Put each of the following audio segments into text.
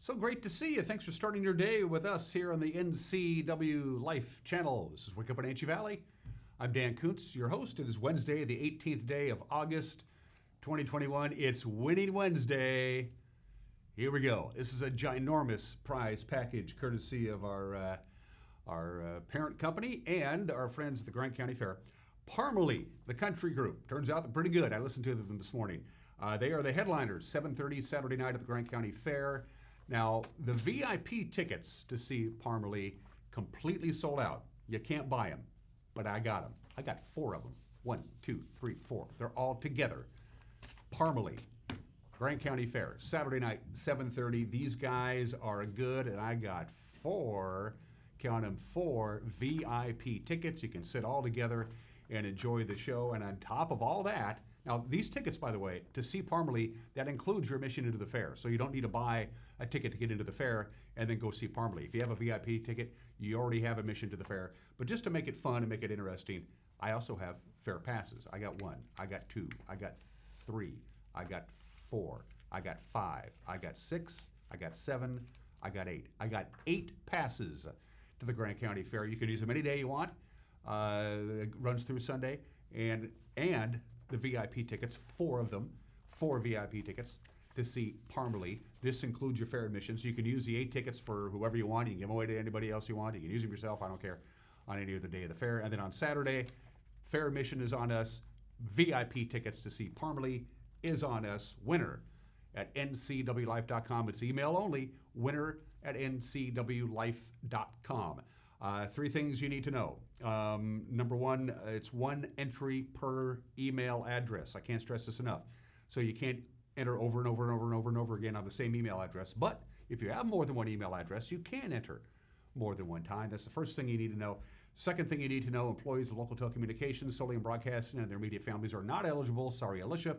So great to see you. Thanks for starting your day with us here on the NCW Life channel. This is Wake Up Wenatchee Valley. I'm Dan Kuntz, your host. It is Wednesday, the 18th day of August, 2021. It's Winning Wednesday. Here we go. This is a ginormous prize package courtesy of our parent company and our friends at the Grant County Fair. Parmalee, the country group. Turns out they're pretty good. I listened to them this morning. They are the headliners, 7:30 Saturday night at the Grant County Fair. Now, the VIP tickets to see Parmalee completely sold out. You can't buy them, but I got them. I got 4 of them. 1, 2, 3, 4. They're all together. Parmalee, Grant County Fair, Saturday night, 7:30. These guys are good, and I got 4, count them, 4 VIP tickets. You can sit all together and enjoy the show. And on top of all that, now these tickets, by the way, to see Parmalee, that includes your admission into the fair. So you don't need to buy a ticket to get into the fair and then go see Parmalee. If you have a VIP ticket, you already have admission to the fair. But just to make it fun and make it interesting, I also have fair passes. I got 1, I got 2, I got 3, I got 4, I got 5, I got 6, I got 7, I got 8. I got 8 passes to the Grant County Fair. You can use them any day you want. It runs through Sunday. And the VIP tickets, 4 of them, 4 VIP tickets to see Parmalee. This includes your fair admission, so you can use the 8 tickets for whoever you want. You can give them away to anybody else you want. You can use them yourself, I don't care, on any other day of the fair. And then on Saturday, fair admission is on us. VIP tickets to see Parmalee is on us. Winner at ncwlife.com. It's email only, winner at ncwlife.com. 3 things you need to know. Number 1, it's 1 entry per email address. I can't stress this enough. So you can't enter over and over and over and over and over again on the same email address. But if you have more than 1 email address, you can enter more than 1 time. That's the first thing you need to know. Second thing you need to know, employees of local telecommunications, solely in broadcasting, and their immediate families are not eligible. Sorry, Alicia.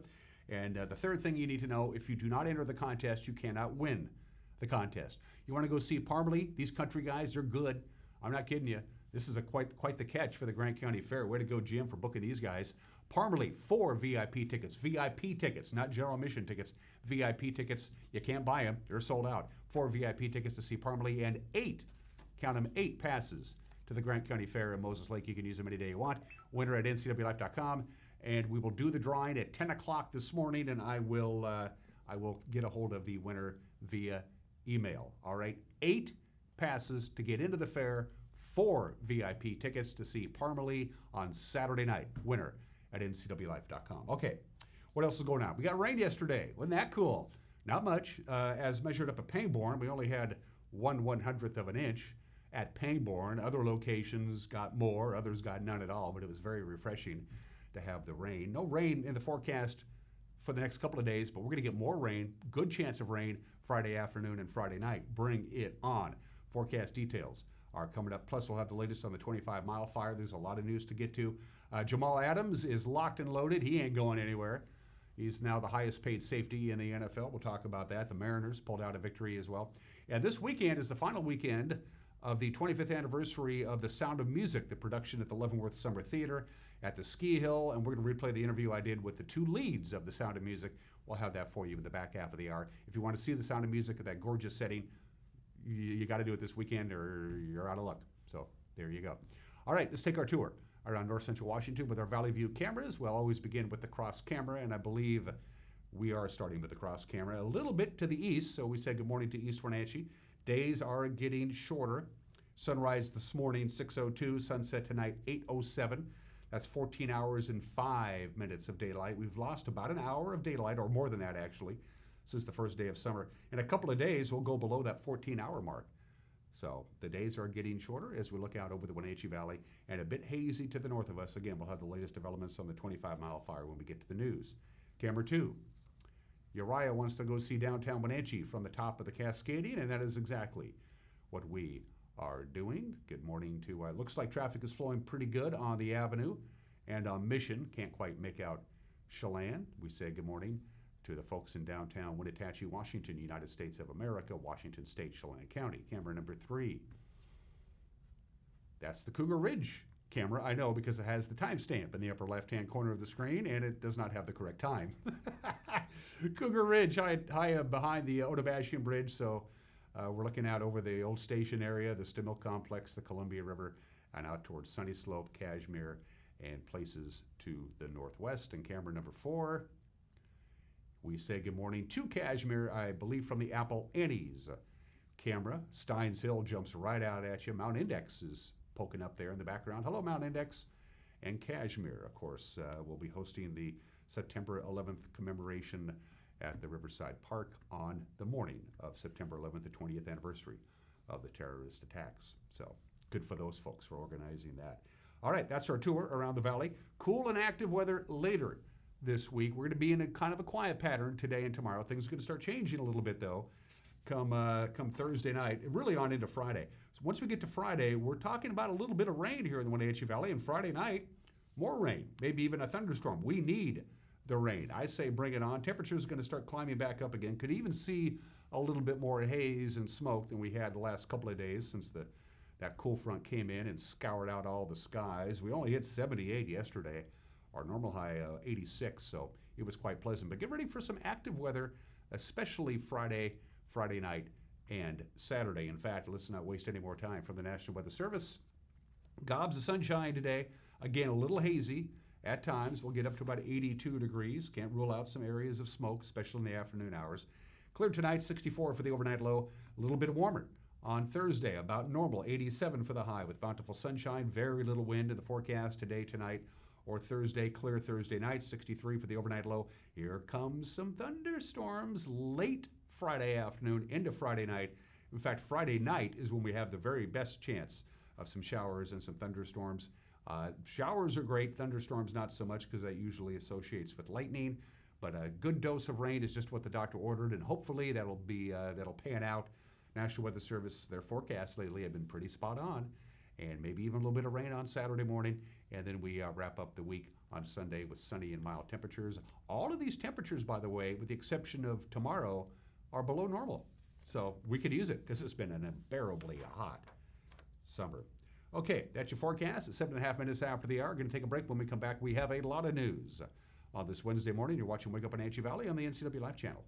And the third thing you need to know, if you do not enter the contest, you cannot win the contest. You want to go see Parmalee? These country guys, they're good. I'm not kidding you. This is quite the catch for the Grant County Fair. Way to go, Jim, for booking these guys. Parmalee, 4 VIP tickets. VIP tickets, not general admission tickets. VIP tickets, you can't buy them. They're sold out. 4 VIP tickets to see Parmalee and 8, count them, 8 passes to the Grant County Fair in Moses Lake. You can use them any day you want. Winner at ncwlife.com. And we will do the drawing at 10 o'clock this morning, and I will get a hold of the winner via email. All right, 8 passes to get into the fair, 4 VIP tickets to see Parmalee on Saturday night. Winner at ncwlife.com. Okay, what else is going on? We got rain yesterday. Wasn't that cool? Not much. As measured up at Pangbourne, we only had 1/100th of an inch at Pangbourne. Other locations got more, others got none at all, but it was very refreshing to have the rain. No rain in the forecast for the next couple of days, but we're going to get more rain. Good chance of rain Friday afternoon and Friday night. Bring it on. Forecast details are coming up. Plus, we'll have the latest on the 25-mile fire. There's a lot of news to get to. Jamal Adams is locked and loaded. He ain't going anywhere. He's now the highest paid safety in the NFL. We'll talk about that. The Mariners pulled out a victory as well. And this weekend is the final weekend of the 25th anniversary of The Sound of Music, the production at the Leavenworth Summer Theater at the Ski Hill. And we're going to replay the interview I did with the 2 leads of The Sound of Music. We'll have that for you in the back half of the hour. If you want to see The Sound of Music at that gorgeous setting, you got to do it this weekend or you're out of luck. So there you go. All right, let's take our tour around North Central Washington with our Valley View cameras. We'll always begin with the cross camera, and I believe we are starting with the cross camera a little bit to the east. So we say good morning to East Wenatchee. Days are getting shorter. Sunrise this morning, 6:02. Sunset tonight, 8:07. That's 14 hours and 5 minutes of daylight. We've lost about an hour of daylight, or more than that actually, since the first day of summer. In a couple of days, we'll go below that 14-hour mark. So the days are getting shorter as we look out over the Wenatchee Valley, and a bit hazy to the north of us. Again, we'll have the latest developments on the 25-mile fire when we get to the news. Camera 2. Uriah wants to go see downtown Wenatchee from the top of the Cascadian, and that is exactly what we are doing. Good morning to, looks like traffic is flowing pretty good on the Avenue and on Mission. Can't quite make out CHELAN. We say good morning to the folks in downtown Wenatchee, Washington, United States of America, Washington State, CHELAN County. Camera number 3. That's the Cougar Ridge camera. I know because it has the timestamp in the upper left-hand corner of the screen, and it does not have the correct time. Cougar Ridge, high behind the Otabashian Bridge, so We're looking out over the old station area, the Stimmel Complex, the Columbia River, and out towards Sunny Slope, Cashmere, and places to the northwest. And camera number 4, we say good morning to Cashmere, I believe from the Apple Annies camera. Steins Hill jumps right out at you. Mount Index is poking up there in the background. Hello, Mount Index. And Cashmere, of course, will be hosting the September 11th commemoration at the Riverside Park on the morning of September 11th, the 20th anniversary of the terrorist attacks. So good for those folks for organizing that. All right, that's our tour around the valley. Cool and active weather later this week. We're going to be in a kind of a quiet pattern today and tomorrow. Things are going to start changing a little bit, though, come Thursday night, really on into Friday. So once we get to Friday, we're talking about a little bit of rain here in the Wenatchee Valley, and Friday night, more rain, maybe even a thunderstorm. We need the rain. I say bring it on. Temperatures are going to start climbing back up again. Could even see a little bit more haze and smoke than we had the last couple of days since that cool front came in and scoured out all the skies. We only hit 78 yesterday. Our normal high 86, so it was quite pleasant. But get ready for some active weather, especially Friday night, and Saturday. In fact, let's not waste any more time. From the National Weather Service, gobs of sunshine today. Again, a little hazy at times. We'll get up to about 82 degrees. Can't rule out some areas of smoke, especially in the afternoon hours. Clear tonight, 64 for the overnight low. A little bit warmer on Thursday, about normal, 87 for the high with bountiful sunshine. Very little wind in the forecast today, tonight, or Thursday. Clear Thursday night, 63 for the overnight low. Here comes some thunderstorms late Friday afternoon into Friday night. In fact, Friday night is when we have the very best chance of some showers and some thunderstorms. Showers are great, thunderstorms not so much because that usually associates with lightning, but a good dose of rain is just what the doctor ordered, and hopefully that'll pan out. National Weather Service, their forecasts lately have been pretty spot on, and maybe even a little bit of rain on Saturday morning, and then we wrap up the week on Sunday with sunny and mild temperatures. All of these temperatures, by the way, with the exception of tomorrow, are below normal. So we could use it because it's been an unbearably hot summer. Okay, that's your forecast at 7.5 minutes after the hour. We're going to take a break. When we come back, we have a lot of news. On this Wednesday morning, you're watching Wake Up Wenatchee Valley on the NCW Live channel.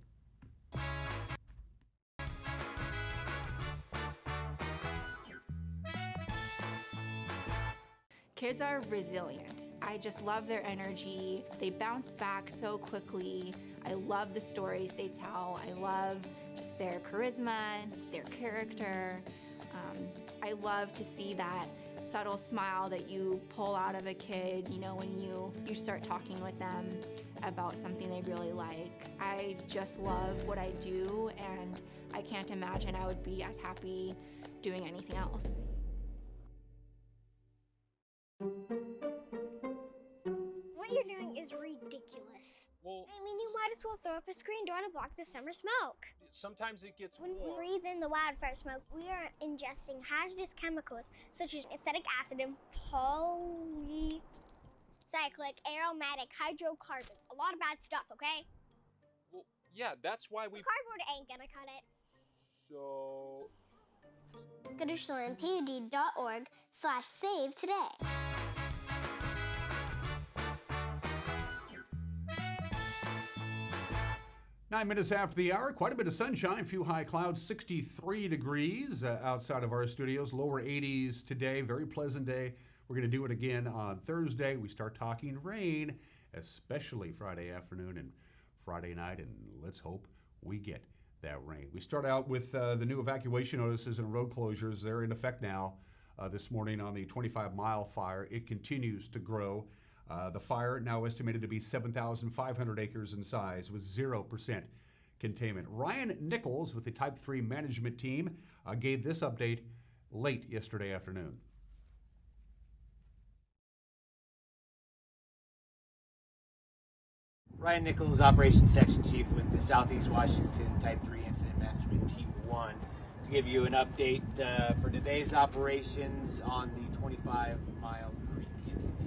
Kids are resilient. I just love their energy. They bounce back so quickly. I love the stories they tell. I love just their charisma, their character. I love to see that subtle smile that you pull out of a kid, you know, when you start talking with them about something they really like. I just love what I do, and I can't imagine I would be as happy doing anything else. What you're doing is ridiculous. Well, I mean, you might as well throw up a screen door to block the summer smoke. sometimes it gets When we warm. breathe in the wildfire smoke, we are ingesting hazardous chemicals such as acetic acid and polycyclic aromatic hydrocarbons. A lot of bad stuff, okay? Well, yeah, that's why we... Cardboard ain't gonna cut it. So... Go to CHELANPUD.org/save today. Nine minutes after the hour, quite a bit of sunshine, a few high clouds, 63 degrees outside of our studios, lower 80s today, very pleasant day. We're going to do it again on Thursday. We start talking rain, especially Friday afternoon and Friday night, and let's hope we get that rain. We start out with the new evacuation notices and road closures. They're in effect now this morning on the 25-mile fire. It continues to grow. The fire now estimated to be 7,500 acres in size with 0% containment. Ryan Nichols with the Type 3 management team gave this update late yesterday afternoon. Ryan Nichols, Operations Section Chief with the Southeast Washington Type 3 Incident Management Team 1, to give you an update for today's operations on the 25-mile creek incident.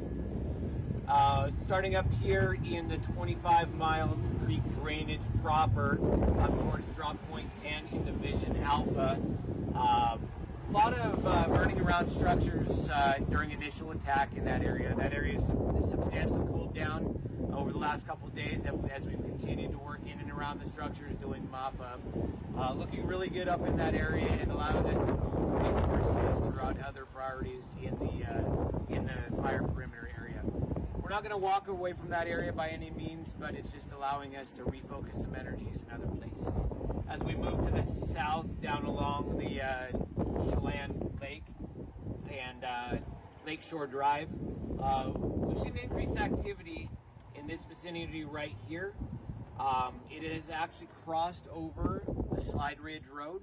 Starting up here in the 25-mile creek drainage proper, up towards drop point 10 in Division Alpha. A lot of burning around structures during initial attack in that area. That area is substantially cooled down. over the last couple of days as we've continued to work in and around the structures doing mop-up. Looking really good up in that area and allowing us to move resources throughout other priorities in the fire perimeter area. We're not going to walk away from that area by any means, but it's just allowing us to refocus some energies in other places. As we move to the south, down along the CHELAN Lake and Lakeshore Drive, we've seen increased activity in this vicinity right here. It has actually crossed over the Slide Ridge Road.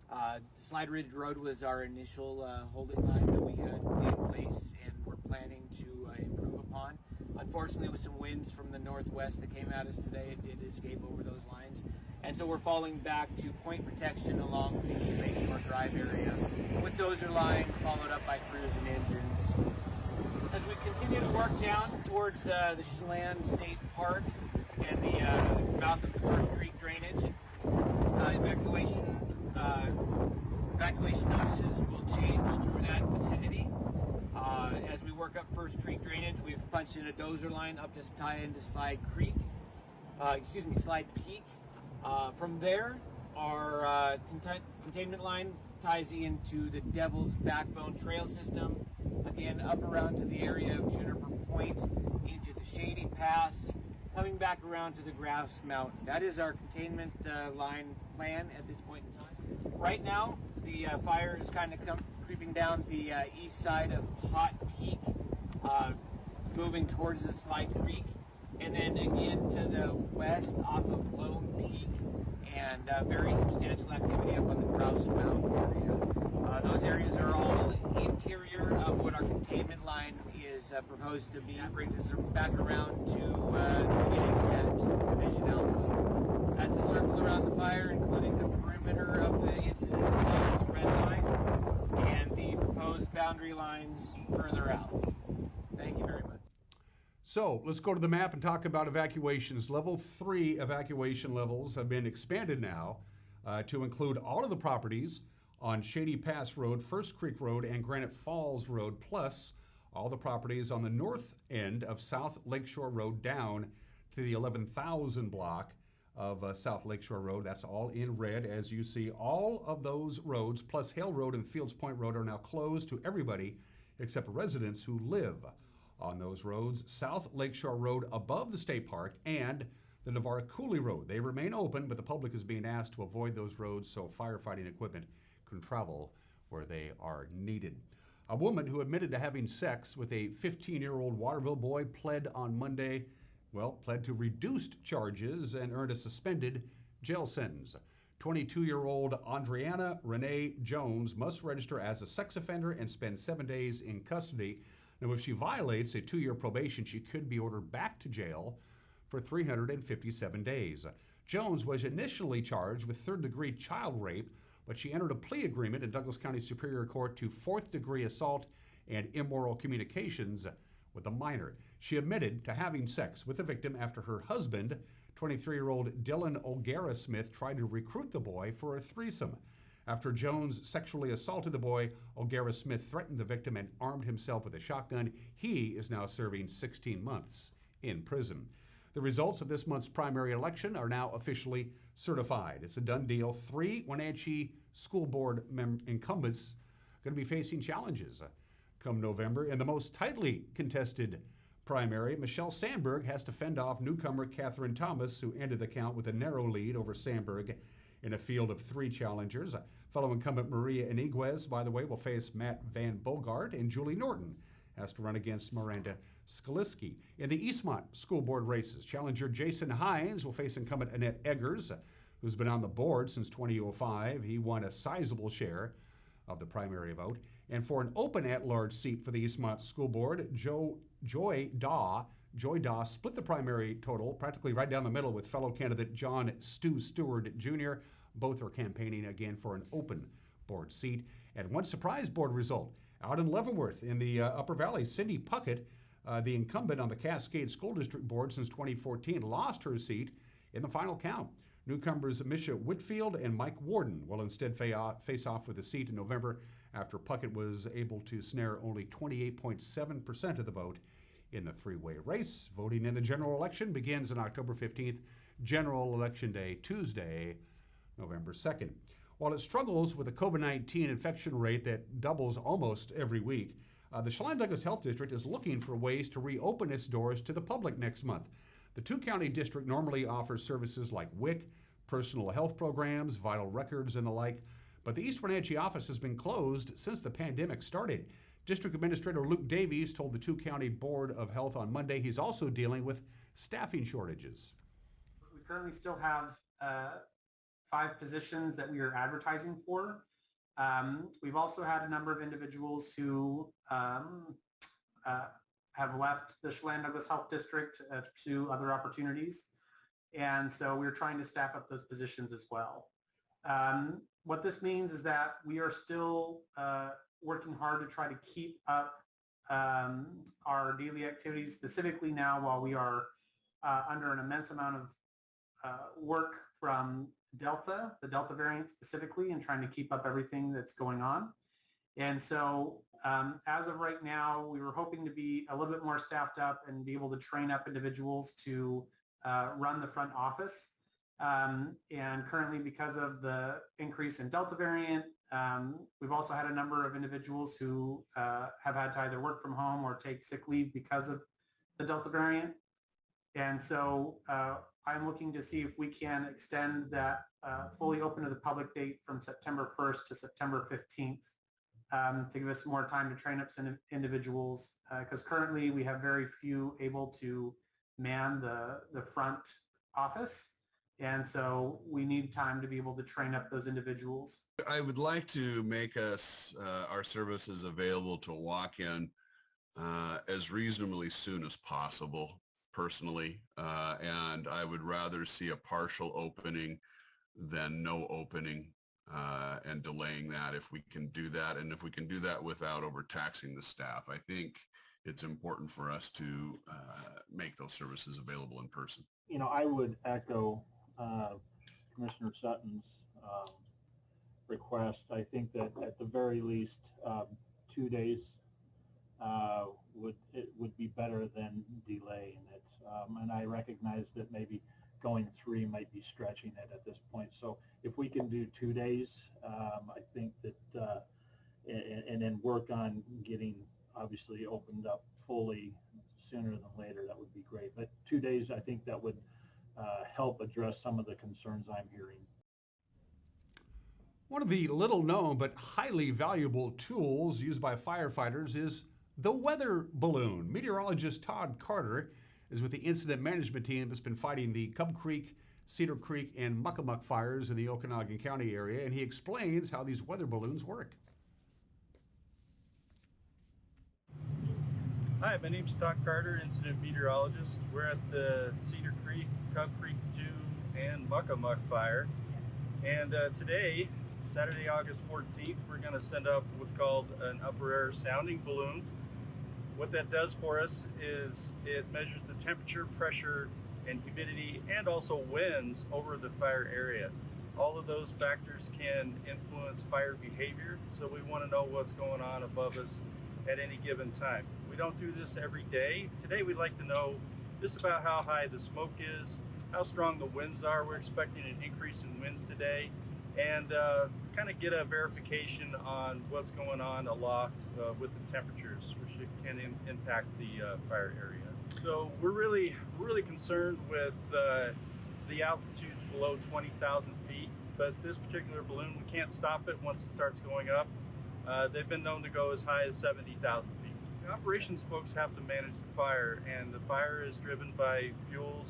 The Slide Ridge Road was our initial holding line that we had in place and we're planning to improve upon. Unfortunately, with some winds from the northwest that came at us today, it did escape over those lines. And so we're falling back to point protection along the Lakeshore Drive area with dozer line followed up by crews and engines. As we continue to work down towards the CHELAN State Park and the mouth of the First Creek drainage, evacuation notices will change through that vicinity. As we work up First Creek drainage, we've punched in a dozer line up to tie into Slide Peak. From there, our containment line ties into the Devil's Backbone Trail system, again up around to the area of Juniper Point, into the Shady Pass, coming back around to the Grouse Mountain. That is our containment line plan at this point in time. Right now, the fire is kind of creeping down the east side of Hot Peak, moving towards the Slide Creek, and then again to the west off of Lone Peak, and very substantial activity up on the Grouse Mountain area. Those areas are all interior of what our containment line is proposed to be. That brings us back around to the beginning at Division Alpha. That's a circle around the fire, including the perimeter of the incident site, the red line, and the proposed boundary lines further out. Thank you very much. So let's go to the map and talk about evacuations. Level 3 evacuation levels have been expanded now to include all of the properties on Shady Pass Road, First Creek Road, and Granite Falls Road, plus all the properties on the north end of South Lakeshore Road down to the 11,000 block of South Lakeshore Road. That's all in red, as you see. All of those roads, plus Hale Road and Fields Point Road, are now closed to everybody except residents who live on those roads. South Lakeshore Road above the state park and the Navarre Cooley Road. They remain open, but the public is being asked to avoid those roads so firefighting equipment can travel where they are needed. A woman who admitted to having sex with a 15-year-old Waterville boy pled to reduced charges and earned a suspended jail sentence. 22-year-old Andriana Renee Jones must register as a sex offender and spend 7 days in custody. Now, if she violates a 2-year probation, she could be ordered back to jail for 357 days. Jones was initially charged with third-degree child rape, but she entered a plea agreement in Douglas County Superior Court to fourth-degree assault and immoral communications with a minor. She admitted to having sex with the victim after her husband, 23-year-old Dylan O'Gara Smith, tried to recruit the boy for a threesome. After Jones sexually assaulted the boy, O'Gara Smith threatened the victim and armed himself with a shotgun. He is now serving 16 months in prison. The results of this month's primary election are now officially certified. It's a done deal. 3 Wenatchee School Board incumbents are going to be facing challenges come November. In the most tightly contested primary, Michelle Sandberg has to fend off newcomer Catherine Thomas, who ended the count with a narrow lead over Sandberg in a field of 3 challengers. Fellow incumbent Maria Iniguez, by the way, will face Matt Van Bogart, and Julie Norton has to run against Miranda Skaliski. In the Eastmont School Board races, challenger Jason Hines will face incumbent Annette Eggers, who's been on the board since 2005. He won a sizable share of the primary vote. And for an open at-large seat for the Eastmont School Board, Joy Daw split the primary total practically right down the middle with fellow candidate John Steward Jr. Both are campaigning again for an open board seat. And one surprise board result out in Leavenworth in the Upper Valley, Cindy Puckett, the incumbent on the Cascade School District Board since 2014, lost her seat in the final count. Newcomers Misha Whitfield and Mike Warden will instead face off with a seat in November after Puckett was able to snare only 28.7% of the vote in the three-way race. Voting in the general election begins on October 15th, general election day, Tuesday, November 2nd. While it struggles with a COVID-19 infection rate that doubles almost every week, the CHELAN Douglas Health District is looking for ways to reopen its doors to the public next month. The two-county district normally offers services like WIC, personal health programs, vital records, and the like, but the East Wenatchee office has been closed since the pandemic started. District Administrator Luke Davies told the two-county Board of Health on Monday he's also dealing with staffing shortages. We currently still have 5 positions that we are advertising for. We've also had a number of individuals who have left the CHELAN Douglas Health District to pursue other opportunities. And so we're trying to staff up those positions as well. What this means is that we are still working hard to try to keep up our daily activities, specifically now while we are under an immense amount of work from Delta, the Delta variant specifically, and trying to keep up everything that's going on. And so as of right now, we were hoping to be a little bit more staffed up and be able to train up individuals to run the front office. And currently, because of the increase in Delta variant, we've also had a number of individuals who have had to either work from home or take sick leave because of the Delta variant. And so I'm looking to see if we can extend that fully open to the public date from September 1st to September 15th to give us more time to train up some individuals, because currently we have very few able to man the front office. And so we need time to be able to train up those individuals. I would like to make us our services available to walk in as reasonably soon as possible, personally. And I would rather see a partial opening than no opening and delaying that if we can do that. And if we can do that without overtaxing the staff, I think it's important for us to make those services available in person. You know, I would echo Commissioner Sutton's request. I think that at the very least 2 days would be better than delaying it. And I recognize that maybe going 3 might be stretching it at this point. So if we can do 2 days, I think that and then work on getting obviously opened up fully sooner than later, that would be great. But 2 days, I think that would help address some of the concerns I'm hearing. One of the little known but highly valuable tools used by firefighters is the weather balloon. Meteorologist Todd Carter is with the incident management team that's been fighting the Cub Creek, Cedar Creek, and Muckamuck fires in the Okanagan County area, and he explains how these weather balloons work. Hi, my name's Todd Carter, incident meteorologist. We're at the Cedar Creek, Cub Creek 2, and Muckamuck fire. And today, Saturday, August 14th, we're going to send up what's called an upper air sounding balloon. What that does for us is it measures the temperature, pressure, and humidity, and also winds over the fire area. All of those factors can influence fire behavior, so we want to know what's going on above us at any given time. We don't do this every day. Today we'd like to know just about how high the smoke is, how strong the winds are. We're expecting an increase in winds today, and kind of get a verification on what's going on aloft with the temperatures, which can impact the fire area. So we're really concerned with the altitudes below 20,000 feet, but this particular balloon, we can't stop it once it starts going up. They've been known to go as high as 70,000 feet. The operations folks have to manage the fire, and the fire is driven by fuels,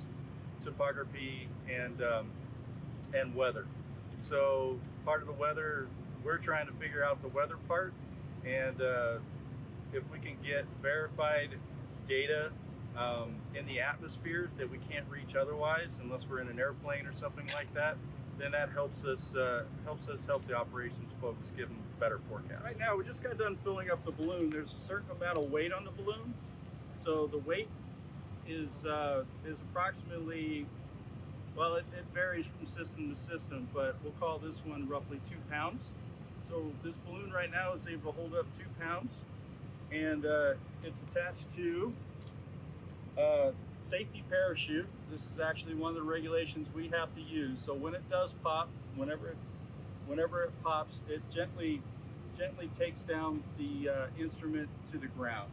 topography, and weather. So part of the weather, we're trying to figure out the weather part, and if we can get verified data in the atmosphere that we can't reach otherwise unless we're in an airplane or something like that, then that helps us help the operations folks give them better forecasts. Right now, we just got done filling up the balloon. There's a certain amount of weight on the balloon, so the weight is approximately, well, it varies from system to system, but we'll call this one roughly 2 pounds. So this balloon right now is able to hold up 2 pounds, and it's attached to Safety parachute. This is actually one of the regulations we have to use. So when it does pop, whenever it pops, it gently takes down the instrument to the ground.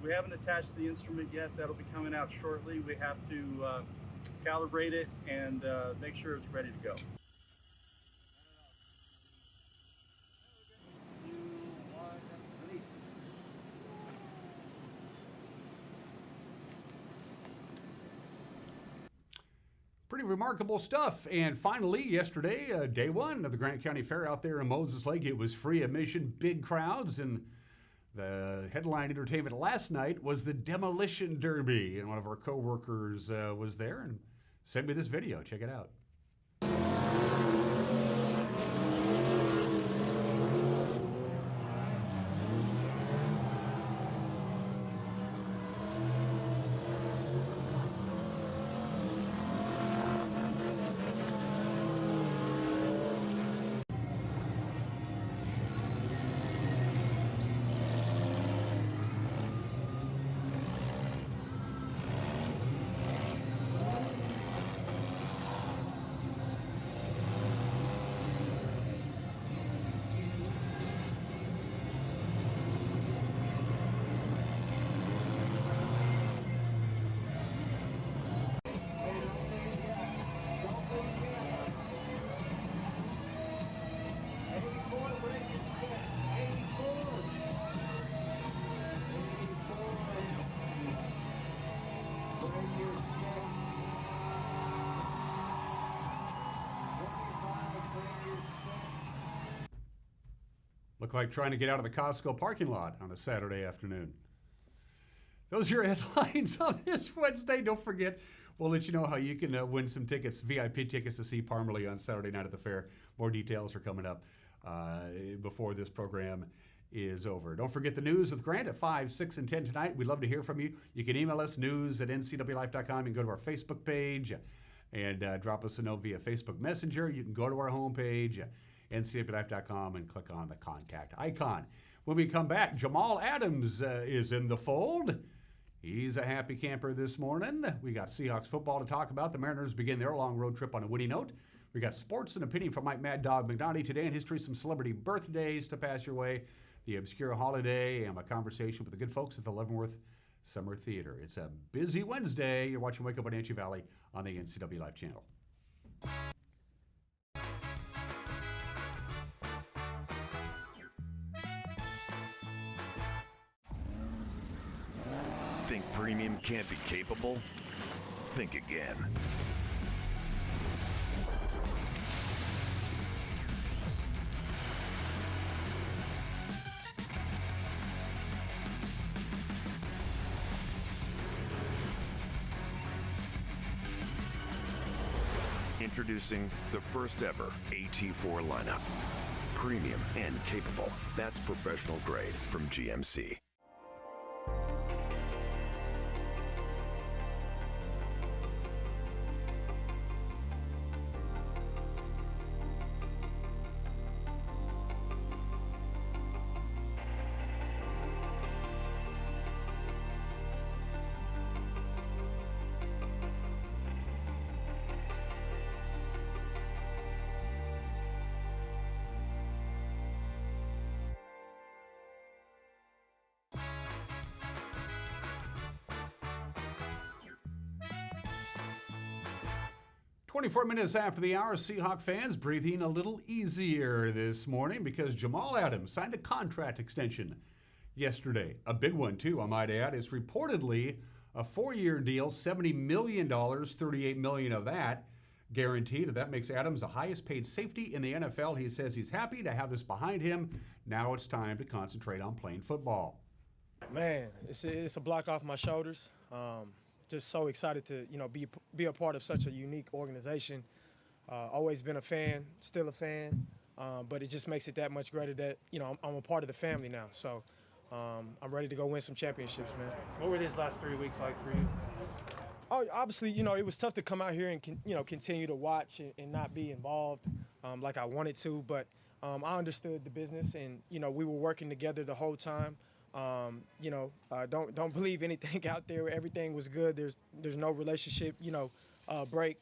We haven't attached the instrument yet. That'll be coming out shortly. We have to calibrate it and make sure it's ready to go. Pretty remarkable stuff. And finally, yesterday, day one of the Grant County Fair out there in Moses Lake, it was free admission, big crowds, and the headline entertainment last night was the Demolition Derby. And one of our co-workers was there and sent me this video. Check it out. Look like trying to get out of the Costco parking lot on a Saturday afternoon. Those are your headlines on this Wednesday. Don't forget, we'll let you know how you can win some tickets, VIP tickets to see Parmalee on Saturday night at the fair. More details are coming up before this program is over. Don't forget the news with Grant at 5, 6, and 10 tonight. We'd love to hear from you. You can email us news@ncwlife.com and go to our Facebook page and drop us a note via Facebook Messenger. You can go to our homepage, ncwlife.com, and click on the contact icon. When we come back, Jamal Adams is in the fold. He's a happy camper this morning. We got Seahawks football to talk about. The Mariners begin their long road trip on a winning note. We got sports and opinion from Mike Mad Dog McNaughty today in history, some celebrity birthdays to pass your way, the obscure holiday, and a conversation with the good folks at the Leavenworth Summer Theater. It's a busy Wednesday. You're watching Wake Up on Wenatchee Valley on the NCW Life channel. Think premium can't be capable? Think again. Introducing the first ever AT4 lineup. Premium and capable. That's professional grade from GMC. "24 minutes after the hour, Seahawk fans breathing a little easier this morning because Jamal Adams signed a contract extension yesterday. A big one, too, I might add. It's reportedly a 4-year deal, $70 million, $38 million of that guaranteed. And that makes Adams the highest paid safety in the NFL. He says he's happy to have this behind him. Now it's time to concentrate on playing football. Man, it's a block off my shoulders. Just so excited to, be a part of such a unique organization. Always been a fan, still a fan, but it just makes it that much greater that, I'm a part of the family now. So I'm ready to go win some championships, man. What were these last 3 weeks like for you? Oh, obviously, it was tough to come out here and, continue to watch and not be involved like I wanted to, but I understood the business and, we were working together the whole time. Don't believe anything out there. Everything was good. There's no relationship, break.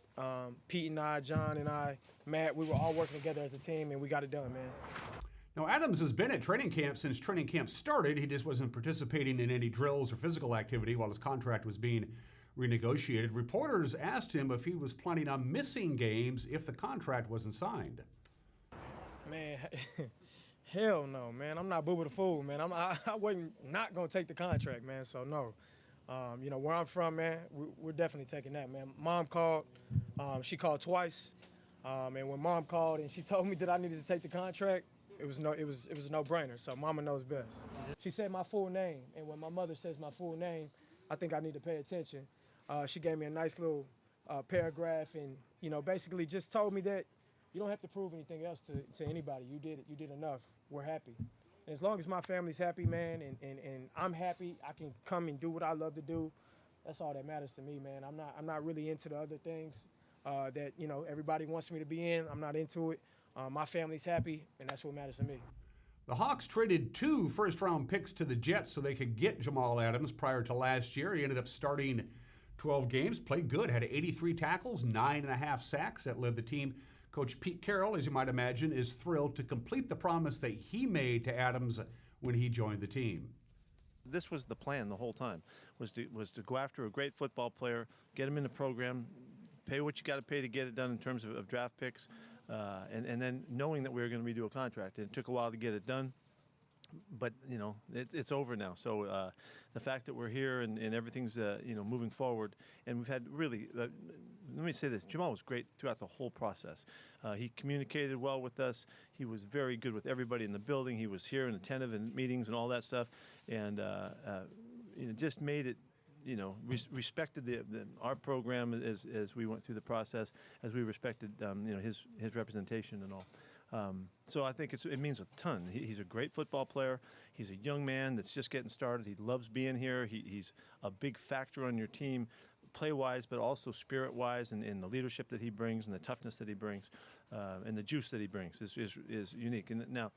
Pete and I, John and I, Matt, we were all working together as a team, and we got it done, man. Now, Adams has been at training camp since training camp started. He just wasn't participating in any drills or physical activity while his contract was being renegotiated. Reporters asked him if he was planning on missing games if the contract wasn't signed. Man, hell no, man. I'm not Booba the Fool, man. I wasn't not going to take the contract, man, so no. Where I'm from, man, we're definitely taking that, man. Mom called. She called twice. And when Mom called and she told me that I needed to take the contract, it was a no-brainer. So Mama knows best. She said my full name, and when my mother says my full name, I think I need to pay attention. She gave me a nice little paragraph, and basically just told me that you don't have to prove anything else to anybody. You did enough. We're happy. And as long as my family's happy, man, and I'm happy, I can come and do what I love to do. That's all that matters to me, man. I'm not really into the other things that everybody wants me to be in. I'm not into it. My family's happy, and that's what matters to me. The Hawks traded 2 first-round picks to the Jets so they could get Jamal Adams prior to last year. He ended up starting 12 games, played good, had 83 tackles, 9.5 sacks. That led the team. Coach Pete Carroll, as you might imagine, is thrilled to complete the promise that he made to Adams when he joined the team. This was the plan the whole time, was to go after a great football player, get him in the program, pay what you got to pay to get it done in terms of draft picks, and then knowing that we were going to redo a contract. It took a while to get it done, but it's over now. So the fact that we're here and everything's moving forward, and we've had really let me say this: Jamal was great throughout the whole process. He communicated well with us. He was very good with everybody in the building. He was here and attentive in meetings and all that stuff, and just made it. Respected our program as we went through the process, as we respected his representation and all. So I think it means a ton. He's a great football player. He's a young man that's just getting started. He loves being here. He's a big factor on your team, play-wise, but also spirit-wise, and the leadership that he brings and the toughness that he brings and the juice that he brings is unique. And now,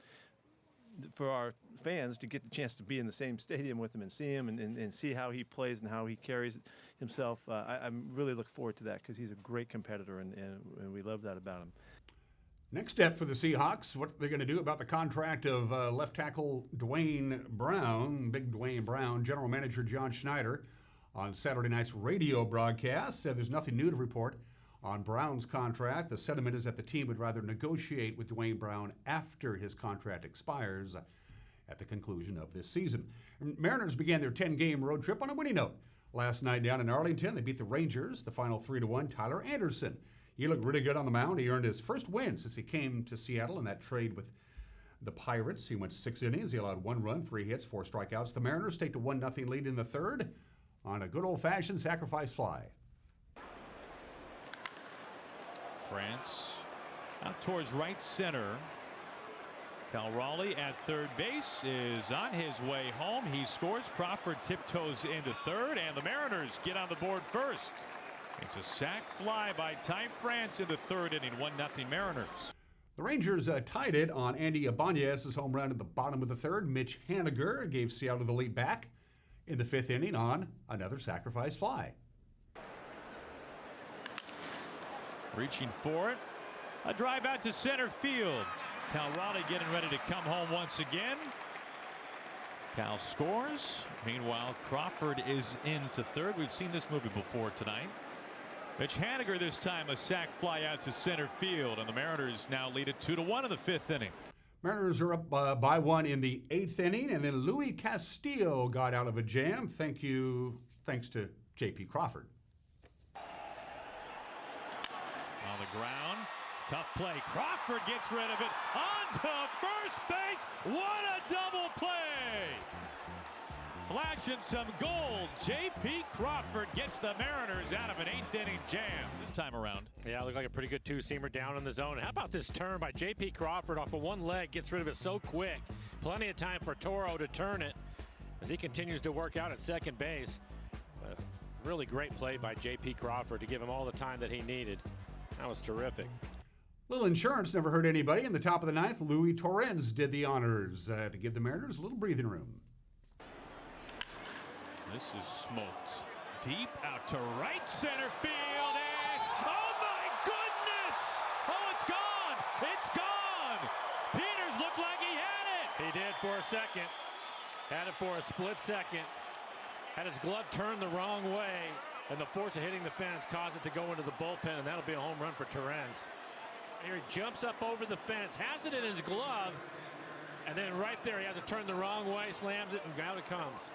for our fans to get the chance to be in the same stadium with him and see him and see how he plays and how he carries himself, I'm really looking forward to that because he's a great competitor and we love that about him. Next step for the Seahawks, what they're going to do about the contract of left tackle Dwayne Brown, Big Dwayne Brown. General Manager John Schneider on Saturday night's radio broadcast said there's nothing new to report on Brown's contract. The sentiment is that the team would rather negotiate with Dwayne Brown after his contract expires at the conclusion of this season. Mariners began their 10-game road trip on a winning note. Last night down in Arlington, they beat the Rangers, the final 3-1. Tyler Anderson, he looked really good on the mound. He earned his first win since he came to Seattle in that trade with the Pirates. He went 6 innings. He allowed 1 run, 3 hits, 4 strikeouts. The Mariners take a 1-0 lead in the third on a good old-fashioned sacrifice fly. France out towards right center. Cal Raleigh at third base is on his way home. He scores. Crawford tiptoes into third, and the Mariners get on the board first. It's a sac fly by Ty France in the third inning. 1-0 Mariners. The Rangers tied it on Andy Ibanez's home run at the bottom of the third. Mitch Haniger gave Seattle the lead back in the 5th inning on another sacrifice fly. Reaching for it. A drive out to center field. Cal Raleigh getting ready to come home once again. Cal scores. Meanwhile, Crawford is into third. We've seen this movie before tonight. Mitch Haniger this time a sac fly out to center field, and the Mariners now lead it 2-1 in the 5th inning. Mariners are up by 1 in the 8th inning, and then Louis Castillo got out of a jam. Thanks to J.P. Crawford. On the ground, tough play. Crawford gets rid of it onto first base. What a double play! Flashing some gold. J.P. Crawford gets the Mariners out of an 8th inning jam this time around. Yeah, it looked like a pretty good two-seamer down in the zone. How about this turn by J.P. Crawford off of one leg? Gets rid of it so quick. Plenty of time for Toro to turn it as he continues to work out at second base. Really great play by J.P. Crawford to give him all the time that he needed. That was terrific. Little insurance never hurt anybody. In the top of the 9th, Louis Torrens did the honors to give the Mariners a little breathing room. This is smoked. Deep out to right center field, and oh my goodness! Oh, it's gone! It's gone! Peters looked like he had it! He did for a second. Had it for a split second. Had his glove turned the wrong way, and the force of hitting the fence caused it to go into the bullpen, and that'll be a home run for Turnage. Here he jumps up over the fence, has it in his glove, and then right there he has it turned the wrong way, slams it, and out it comes.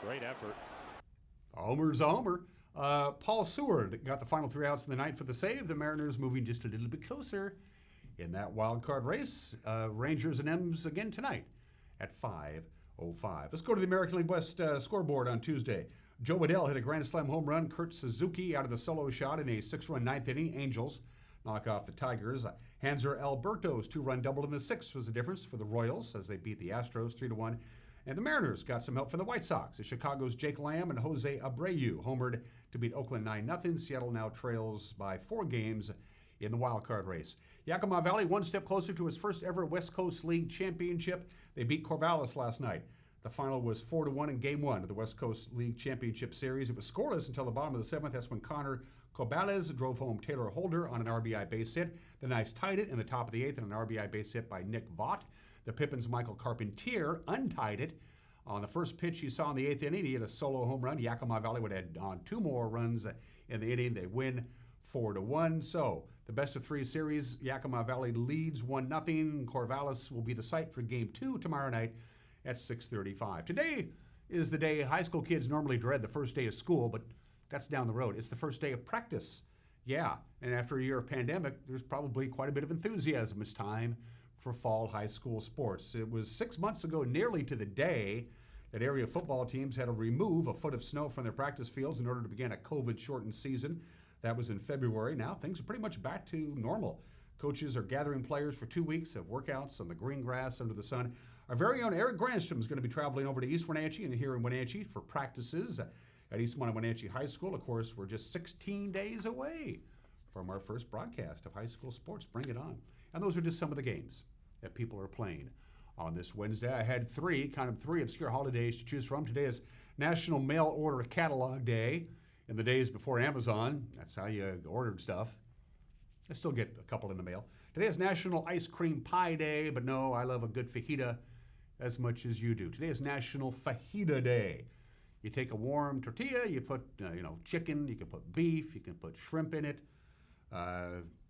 Great effort. Homer's a homer. Paul Steward got the final 3 outs in the ninth for the save. The Mariners moving just a little bit closer in that wild card race. Rangers and M's again tonight at 5:05. Let's go to the American League West scoreboard on Tuesday. Joe Waddell hit a grand slam home run. Kurt Suzuki out of the solo shot in a 6-run ninth inning. Angels knock off the Tigers. Hanser Alberto's 2-run double in the sixth was the difference for the Royals as they beat the Astros 3-1. And the Mariners got some help from the White Sox. The Chicago's Jake Lamb and Jose Abreu homered to beat Oakland 9-0. Seattle now trails by 4 games in the wild card race. Yakima Valley one step closer to its first ever West Coast League championship. They beat Corvallis last night. The final was 4-1 in Game 1 of the West Coast League Championship Series. It was scoreless until the bottom of the 7th. That's when Connor Cobales drove home Taylor Holder on an RBI base hit. The Knights tied it in the top of the 8th on an RBI base hit by Nick Vaught. The Pippins' Michael Carpentier untied it. On the first pitch he saw in the 8th inning, he hit a solo home run. Yakima Valley would add on 2 more runs in the inning. They win 4-1. So the best of 3 series, Yakima Valley leads 1-0. Corvallis will be the site for Game 2 tomorrow night at 6:35. Today is the day high school kids normally dread, the first day of school, but that's down the road. It's the first day of practice. Yeah, and after a year of pandemic, there's probably quite a bit of enthusiasm. It's time for fall high school sports. It was 6 months ago, nearly to the day, that area football teams had to remove a foot of snow from their practice fields in order to begin a COVID-shortened season. That was in February. Now things are pretty much back to normal. Coaches are gathering players for 2 weeks of workouts on the green grass under the sun. Our very own Eric Granstrom is going to be traveling over to East Wenatchee and here in Wenatchee for practices at East Wenatchee High School. Of course, we're just 16 days away from our first broadcast of high school sports. Bring it on. And those are just some of the games that people are playing on this Wednesday. I had 3 obscure holidays to choose from. Today is National Mail Order Catalog Day. In the days before Amazon, that's how you ordered stuff. I still get a couple in the mail. Today is National Ice Cream Pie Day, but no, I love a good fajita as much as you do. Today is National Fajita Day. You take a warm tortilla, you put chicken, you can put beef, you can put shrimp in it,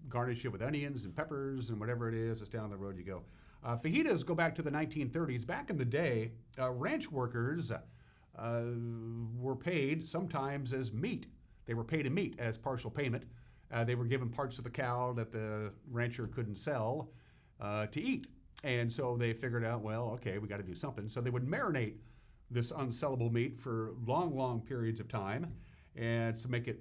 garnish it with onions and peppers and whatever it is. It's down the road you go. Fajitas go back to the 1930s. Back in the day, ranch workers were paid sometimes as meat. They were paid in meat as partial payment. They were given parts of the cow that the rancher couldn't sell to eat. And so they figured out, well, okay, we got to do something. So they would marinate this unsellable meat for long, long periods of time and to make it,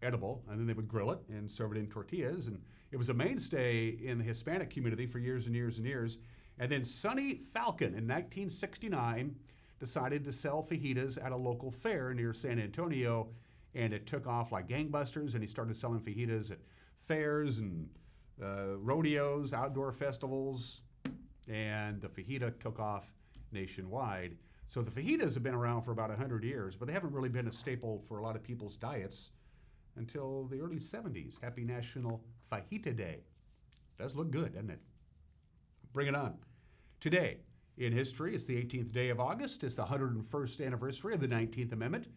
edible. And then they would grill it and serve it in tortillas. And it was a mainstay in the Hispanic community for years and years and years. And then Sonny Falcon in 1969 decided to sell fajitas at a local fair near San Antonio. And it took off like gangbusters, and he started selling fajitas at fairs and rodeos, outdoor festivals, and the fajita took off nationwide. So the fajitas have been around for about 100 years, but they haven't really been a staple for a lot of people's diets until the early 70s. Happy National Fajita Day. Does look good, doesn't it? Bring it on. Today in history, it's the 18th day of August. It's the 101st anniversary of the 19th Amendment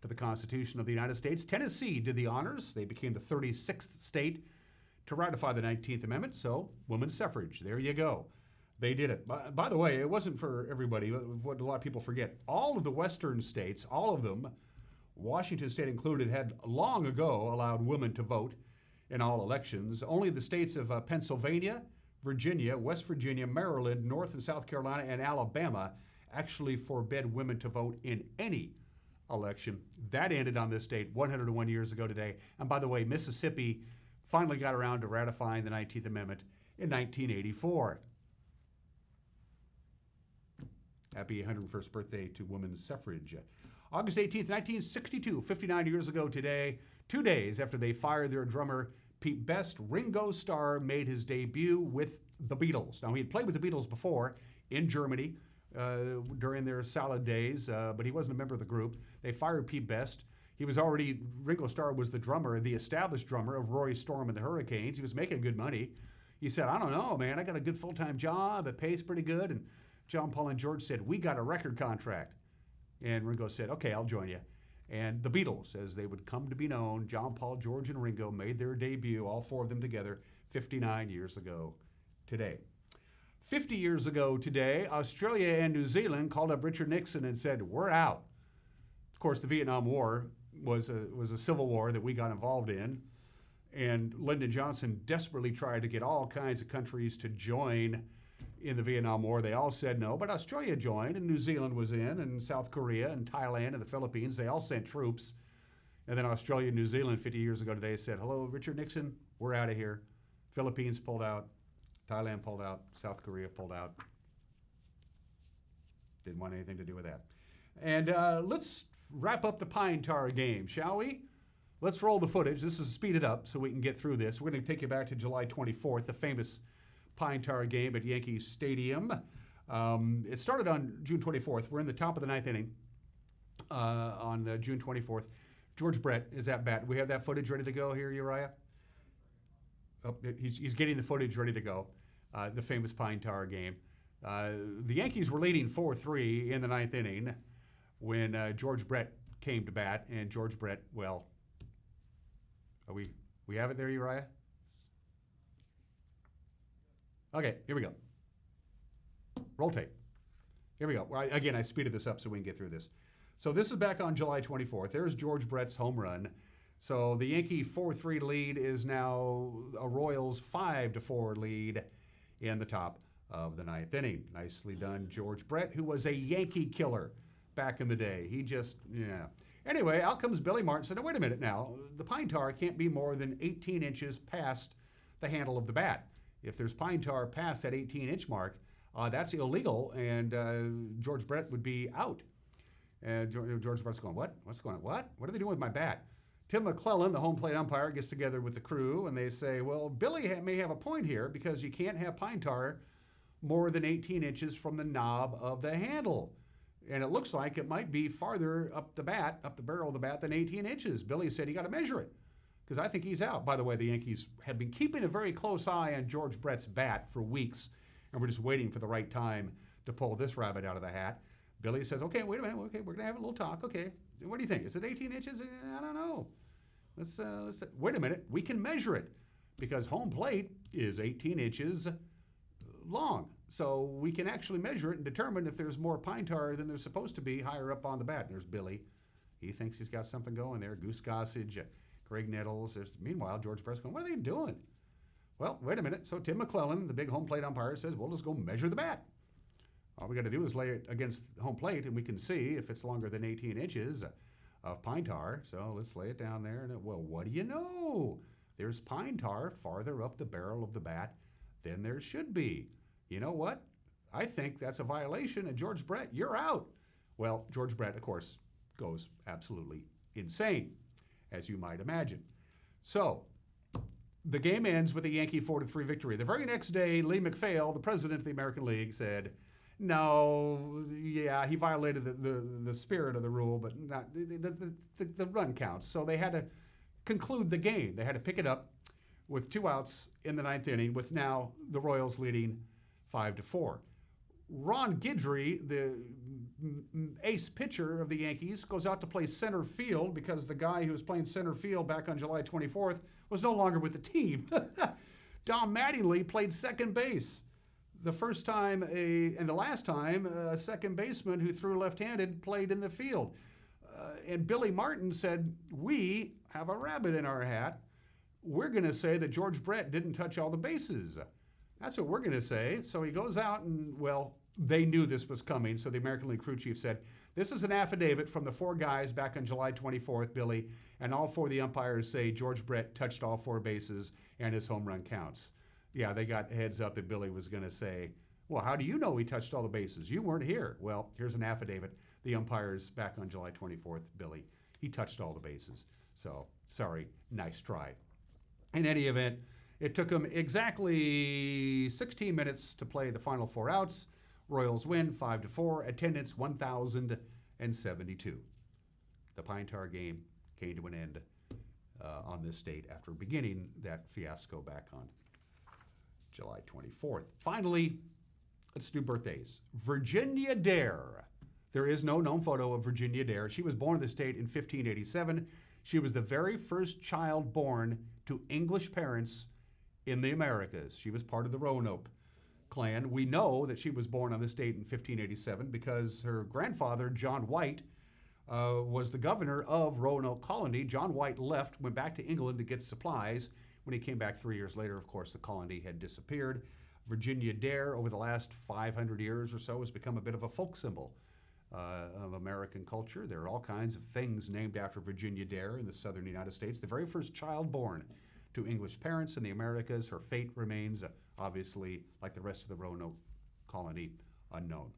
to the Constitution of the United States. Tennessee did the honors. They became the 36th state to ratify the 19th Amendment, so women's suffrage, there you go. They did it. By the way, it wasn't for everybody. What a lot of people forget, all of the western states, all of them, Washington state included, had long ago allowed women to vote in all elections. Only the states of Pennsylvania, Virginia, West Virginia, Maryland, North and South Carolina, and Alabama actually forbade women to vote in any election. That ended on this date 101 years ago today. And by the way, Mississippi finally got around to ratifying the 19th Amendment in 1984. Happy 101st birthday to women's suffrage. August 18th, 1962, 59 years ago today, 2 days after they fired their drummer Pete Best, Ringo Starr made his debut with the Beatles. Now, he had played with the Beatles before in Germany during their salad days, but he wasn't a member of the group. They fired Pete Best. Ringo Starr was the drummer, the established drummer of Roy Storm and the Hurricanes. He was making good money. He said, I don't know, man, I got a good full-time job. It pays pretty good. And John, Paul, and George said, we got a record contract. And Ringo said, okay, I'll join you. And the Beatles, as they would come to be known, John, Paul, George, and Ringo made their debut, all four of them together, 59 years ago today. 50 years ago today, Australia and New Zealand called up Richard Nixon and said, we're out. Of course, the Vietnam War was a civil war that we got involved in. And Lyndon Johnson desperately tried to get all kinds of countries to join in the Vietnam War. They all said no, but Australia joined, and New Zealand was in, and South Korea, and Thailand, and the Philippines. They all sent troops. And then Australia and New Zealand 50 years ago today said, hello, Richard Nixon, we're out of here. Philippines pulled out. Thailand pulled out. South Korea pulled out. Didn't want anything to do with that. And let's wrap up the pine tar game, shall we? Let's roll the footage. This is speeded up so we can get through this. We're going to take you back to July 24th, the famous pine tar game at Yankee Stadium. It started on June 24th. We're in the top of the ninth inning on June 24th. George Brett is at bat. We have that footage ready to go here, Uriah? Oh, he's getting the footage ready to go. The famous pine tar game. The Yankees were leading 4-3 in the ninth inning when George Brett came to bat, and George Brett, well, we have it there, Uriah? Okay, here we go. Roll tape. Here we go. Well, again, I speeded this up so we can get through this. So this is back on July 24th. There's George Brett's home run. So the Yankee 4-3 lead is now a Royals 5-4 lead in the top of the ninth inning. Nicely done, George Brett, who was a Yankee killer back in the day. He just, yeah. Anyway, out comes Billy Martin and said, wait a minute now. The pine tar can't be more than 18 inches past the handle of the bat. If there's pine tar past that 18-inch mark, that's illegal, and George Brett would be out. And George Brett's going, what? What's going on? What? What are they doing with my bat? Tim McClellan, the home plate umpire, gets together with the crew, and they say, well, Billy may have a point here because you can't have pine tar more than 18 inches from the knob of the handle. And it looks like it might be farther up the barrel of the bat than 18 inches. Billy said, you got to measure it because I think he's out. By the way, the Yankees had been keeping a very close eye on George Brett's bat for weeks, and we're just waiting for the right time to pull this rabbit out of the hat. Billy says, okay, wait a minute. Okay, we're going to have a little talk. Okay, what do you think? Is it 18 inches? I don't know. Let's wait a minute. We can measure it because home plate is 18 inches long. So we can actually measure it and determine if there's more pine tar than there's supposed to be higher up on the bat. And there's Billy. He thinks he's got something going there. Goose Gossage, Greg Nettles. Meanwhile, George Brett's going, what are they doing? Well, wait a minute. So Tim McClellan, the big home plate umpire, says, well, let's go measure the bat. All we got to do is lay it against home plate, and we can see if it's longer than 18 inches of pine tar. So let's lay it down there. And well, what do you know? There's pine tar farther up the barrel of the bat than there should be. You know what? I think that's a violation, and George Brett, you're out. Well, George Brett, of course, goes absolutely insane, as you might imagine. So the game ends with a Yankee 4-3 victory. The very next day, Lee MacPhail, the president of the American League, said, no, yeah, he violated the spirit of the rule, but not the run counts. So they had to conclude the game. They had to pick it up with 2 outs in the ninth inning, with now the Royals leading 5-4. Ron Guidry, the ace pitcher of the Yankees, goes out to play center field because the guy who was playing center field back on July 24th was no longer with the team. Don Mattingly played second base. The first time and the last time a second baseman who threw left-handed played in the field. And Billy Martin said, we have a rabbit in our hat. We're going to say that George Brett didn't touch all the bases. That's what we're going to say. So he goes out and, well, they knew this was coming. So the American League crew chief said, this is an affidavit from the 4 guys back on July 24th, Billy, and all 4 of the umpires say George Brett touched all 4 bases and his home run counts. Yeah, they got heads up that Billy was going to say, well, how do you know he touched all the bases? You weren't here. Well, here's an affidavit. The umpires back on July 24th, Billy, he touched all the bases. So, sorry, nice try. In any event, it took them exactly 16 minutes to play the final 4 outs. Royals win 5-4. Attendance 1,072. The Pine Tar game came to an end on this date after beginning that fiasco back on July 24th. Finally, let's do birthdays. Virginia Dare. There is no known photo of Virginia Dare. She was born in the state in 1587. She was the very first child born to English parents in the Americas. She was part of the Roanoke clan. We know that she was born on this date in 1587 because her grandfather, John White, was the governor of Roanoke Colony. John White left, went back to England to get supplies. When he came back 3 years later, of course, the colony had disappeared. Virginia Dare, over the last 500 years or so, has become a bit of a folk symbol of American culture. There are all kinds of things named after Virginia Dare in the southern United States. The very first child born to English parents in the Americas. Her fate remains, obviously, like the rest of the Roanoke colony, unknown.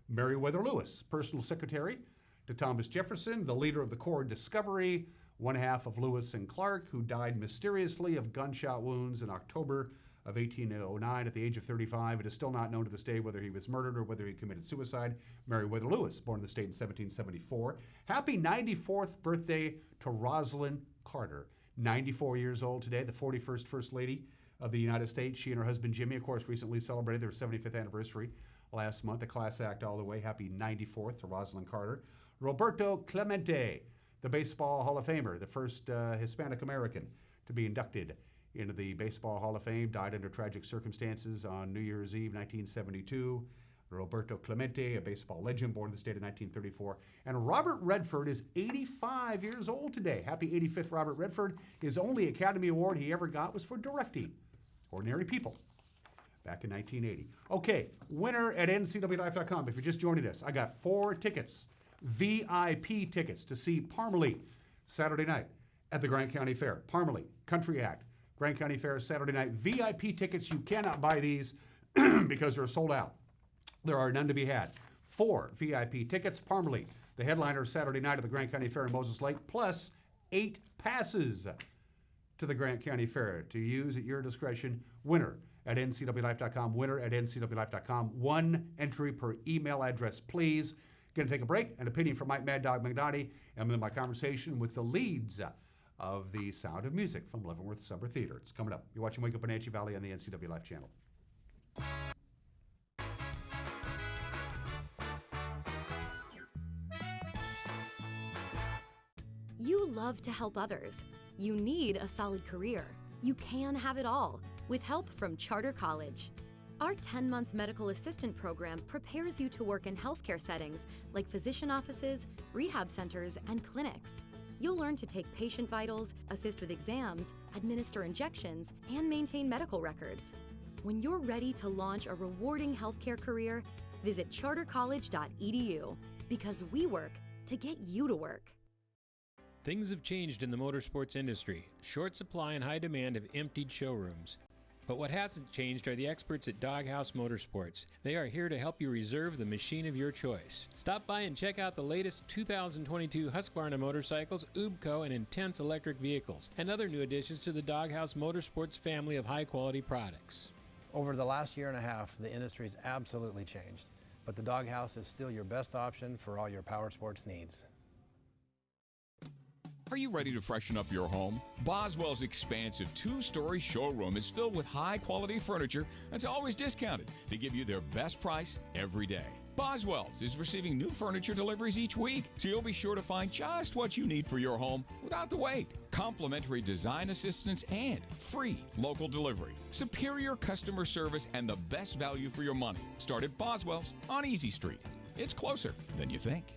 Meriwether Lewis, personal secretary to Thomas Jefferson, the leader of the Corps Discovery, one half of Lewis and Clark, who died mysteriously of gunshot wounds in October of 1809 at the age of 35. It is still not known to this day whether he was murdered or whether he committed suicide. Meriwether Lewis, born in the state in 1774. Happy 94th birthday to Rosalind Carter. 94 years old today, the 41st First Lady of the United States. She and her husband Jimmy, of course, recently celebrated their 75th anniversary last month. A class act all the way. Happy 94th to Rosalind Carter. Roberto Clemente, the Baseball Hall of Famer, the first Hispanic American to be inducted into the Baseball Hall of Fame, died under tragic circumstances on New Year's Eve, 1972. Roberto Clemente, a baseball legend, born in the state of 1934. And Robert Redford is 85 years old today. Happy 85th, Robert Redford. His only Academy Award he ever got was for directing Ordinary People back in 1980. Okay, winner at ncwlife.com. If you're just joining us, I got 4 tickets, VIP tickets, to see Parmalee Saturday night at the Grant County Fair. Parmalee, Country Act, Grant County Fair Saturday night. VIP tickets, you cannot buy these because they're sold out. There are none to be had. 4 VIP tickets, Parmalee, the headliner Saturday night at the Grant County Fair in Moses Lake, plus 8 passes to the Grant County Fair to use at your discretion. Winner at ncwlife.com, winner at ncwlife.com. 1 entry per email address, please. Going to take a break. An opinion from Mike Mad Dog McNaughty, and then my conversation with the leads of the Sound of Music from Leavenworth Summer Theater. It's coming up. You're watching Wake Up Wenatchee Valley on the NCW Life channel. You love to help others. You need a solid career. You can have it all with help from Charter College. Our 10-month medical assistant program prepares you to work in healthcare settings like physician offices, rehab centers, and clinics. You'll learn to take patient vitals, assist with exams, administer injections, and maintain medical records. When you're ready to launch a rewarding healthcare career, visit chartercollege.edu, because we work to get you to work. Things have changed in the motorsports industry. Short supply and high demand have emptied showrooms. But what hasn't changed are the experts at Doghouse Motorsports. They are here to help you reserve the machine of your choice. Stop by and check out the latest 2022 Husqvarna motorcycles, UBCO, and Intense electric vehicles, and other new additions to the Doghouse Motorsports family of high-quality products. Over the last year and a half, the industry's absolutely changed, but the Doghouse is still your best option for all your power sports needs. Are you ready to freshen up your home? Boswell's expansive 2-story showroom is filled with high-quality furniture that's always discounted to give you their best price every day. Boswell's is receiving new furniture deliveries each week, so you'll be sure to find just what you need for your home without the wait. Complimentary design assistance and free local delivery. Superior customer service and the best value for your money. Start at Boswell's on Easy Street. It's closer than you think.